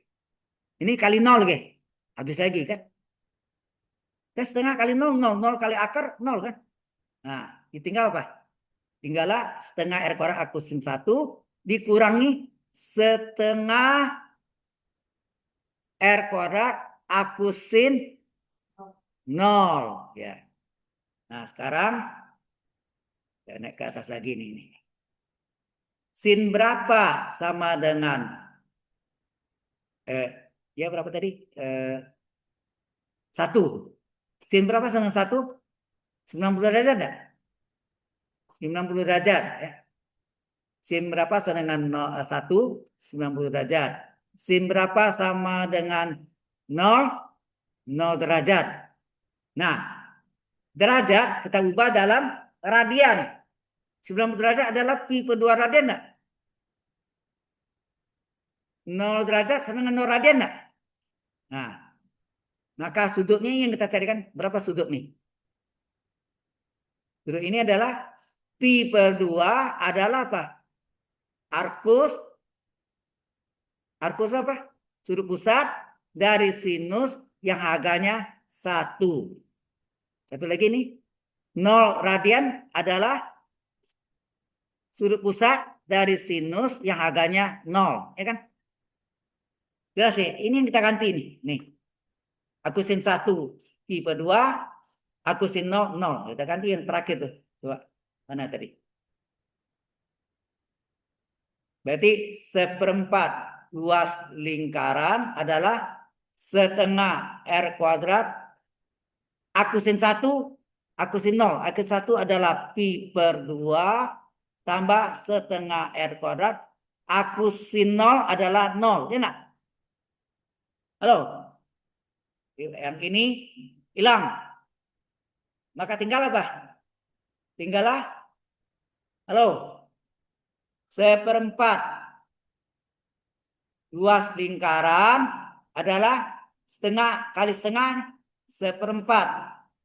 Ini kali 0 gitu. Habis lagi kan? Kan setengah kali 0, 0. 0 kali akar 0 kan? Nah, tinggal apa? Tinggallah setengah R kuadrat arcus sin 1 dikurangi setengah R kuadrat arcus sin 0 ya. Nah, sekarang saya naik ke atas lagi nih. Sin berapa sama dengan ya berapa tadi? 1. Sin berapa sama 1? 90 derajat enggak? 90 derajat. Ya. Sin berapa sama dengan 1? 90 derajat. Sin berapa sama dengan 0? 0 derajat. Nah, derajat kita ubah dalam radian. 90 derajat adalah pi per 2 radian enggak? 0 derajat sama dengan 0 radian enggak? Nah, maka sudutnya yang kita carikan berapa sudut nih? Sudut ini adalah pi per 2 adalah apa? Arkus. Arkus apa? Sudut pusat dari sinus yang agaknya 1. Satu lagi nih. 0 radian adalah sudut pusat dari sinus yang agaknya 0. Ya kan? Jelas ya? Ini yang kita ganti nih. Nih. Aku sin 1 pi per 2. Aku sin 0, 0. Kita ganti yang terakhir tuh. Coba. Mana tadi? Berarti seperempat luas lingkaran adalah setengah R kuadrat. Aku sin 1. Aku sin 0. Aku 1 adalah pi per 2 tambah setengah R kuadrat. Aku sin 0 adalah 0. Ya enggak? Halo? Yang ini hilang. Maka tinggal apa? Tinggallah. Halo? Seperempat luas lingkaran adalah setengah kali setengah seperempat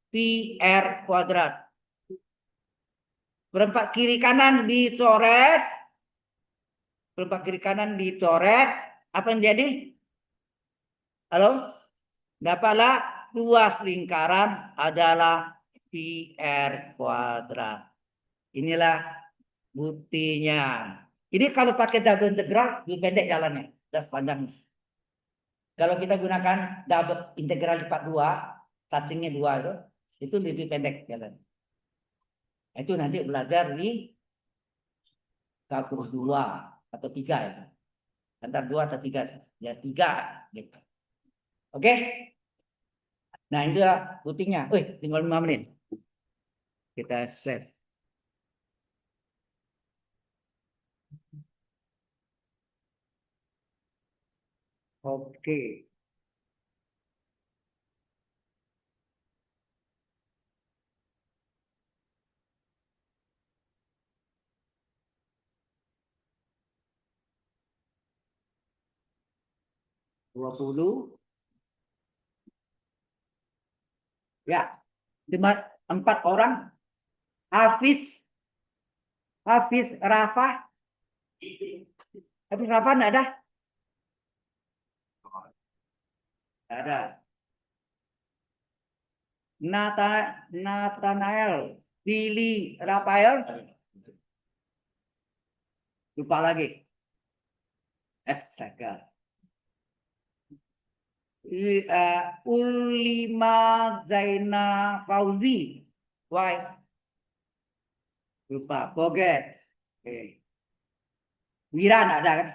pi R kuadrat. Perempat kiri kanan dicoret. Perempat kiri kanan dicoret. Apa yang jadi? Halo? Dapatlah luas lingkaran adalah pi R kuadrat. Inilah buktinya. Ini kalau pakai double integral lebih pendek jalannya, dan sepanjangnya. Kalau kita gunakan double integral lipat 2, cacingnya 2 itu lebih pendek jalan. Itu nanti belajar di kalkulus 2 atau 3 ya. Antara 2 atau 3. Ya 3 gitu. Oke? Nah, itu buktinya. Wih, tinggal 5 menit. Kita save. Oke. Dua puluh. Ya. 4 orang. Hafiz. Rafa. Hafiz Rafa enggak ada? Enggak ada. Nathanael. Billy Rafael. Lupa lagi. Astaga. Ulima Zaina Fauzi. Why? Lupa. Forget. Okay. Wiran ada kan?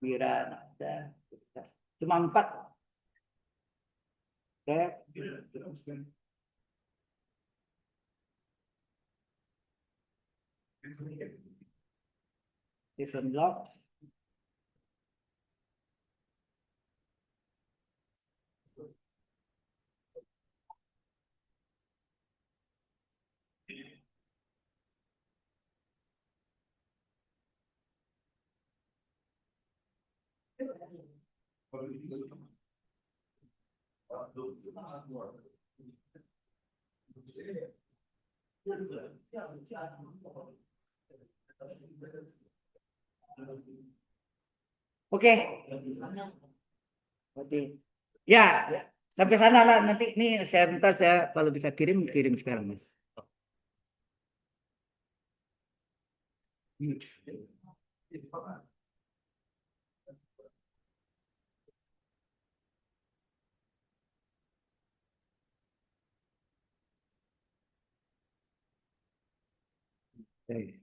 Wiran ada. Cuma 4. Okay. Different block. Oke. Oke. Ya, sampai sana lah nanti nih saya bentar saya kalau bisa kirim sekarang. Oke.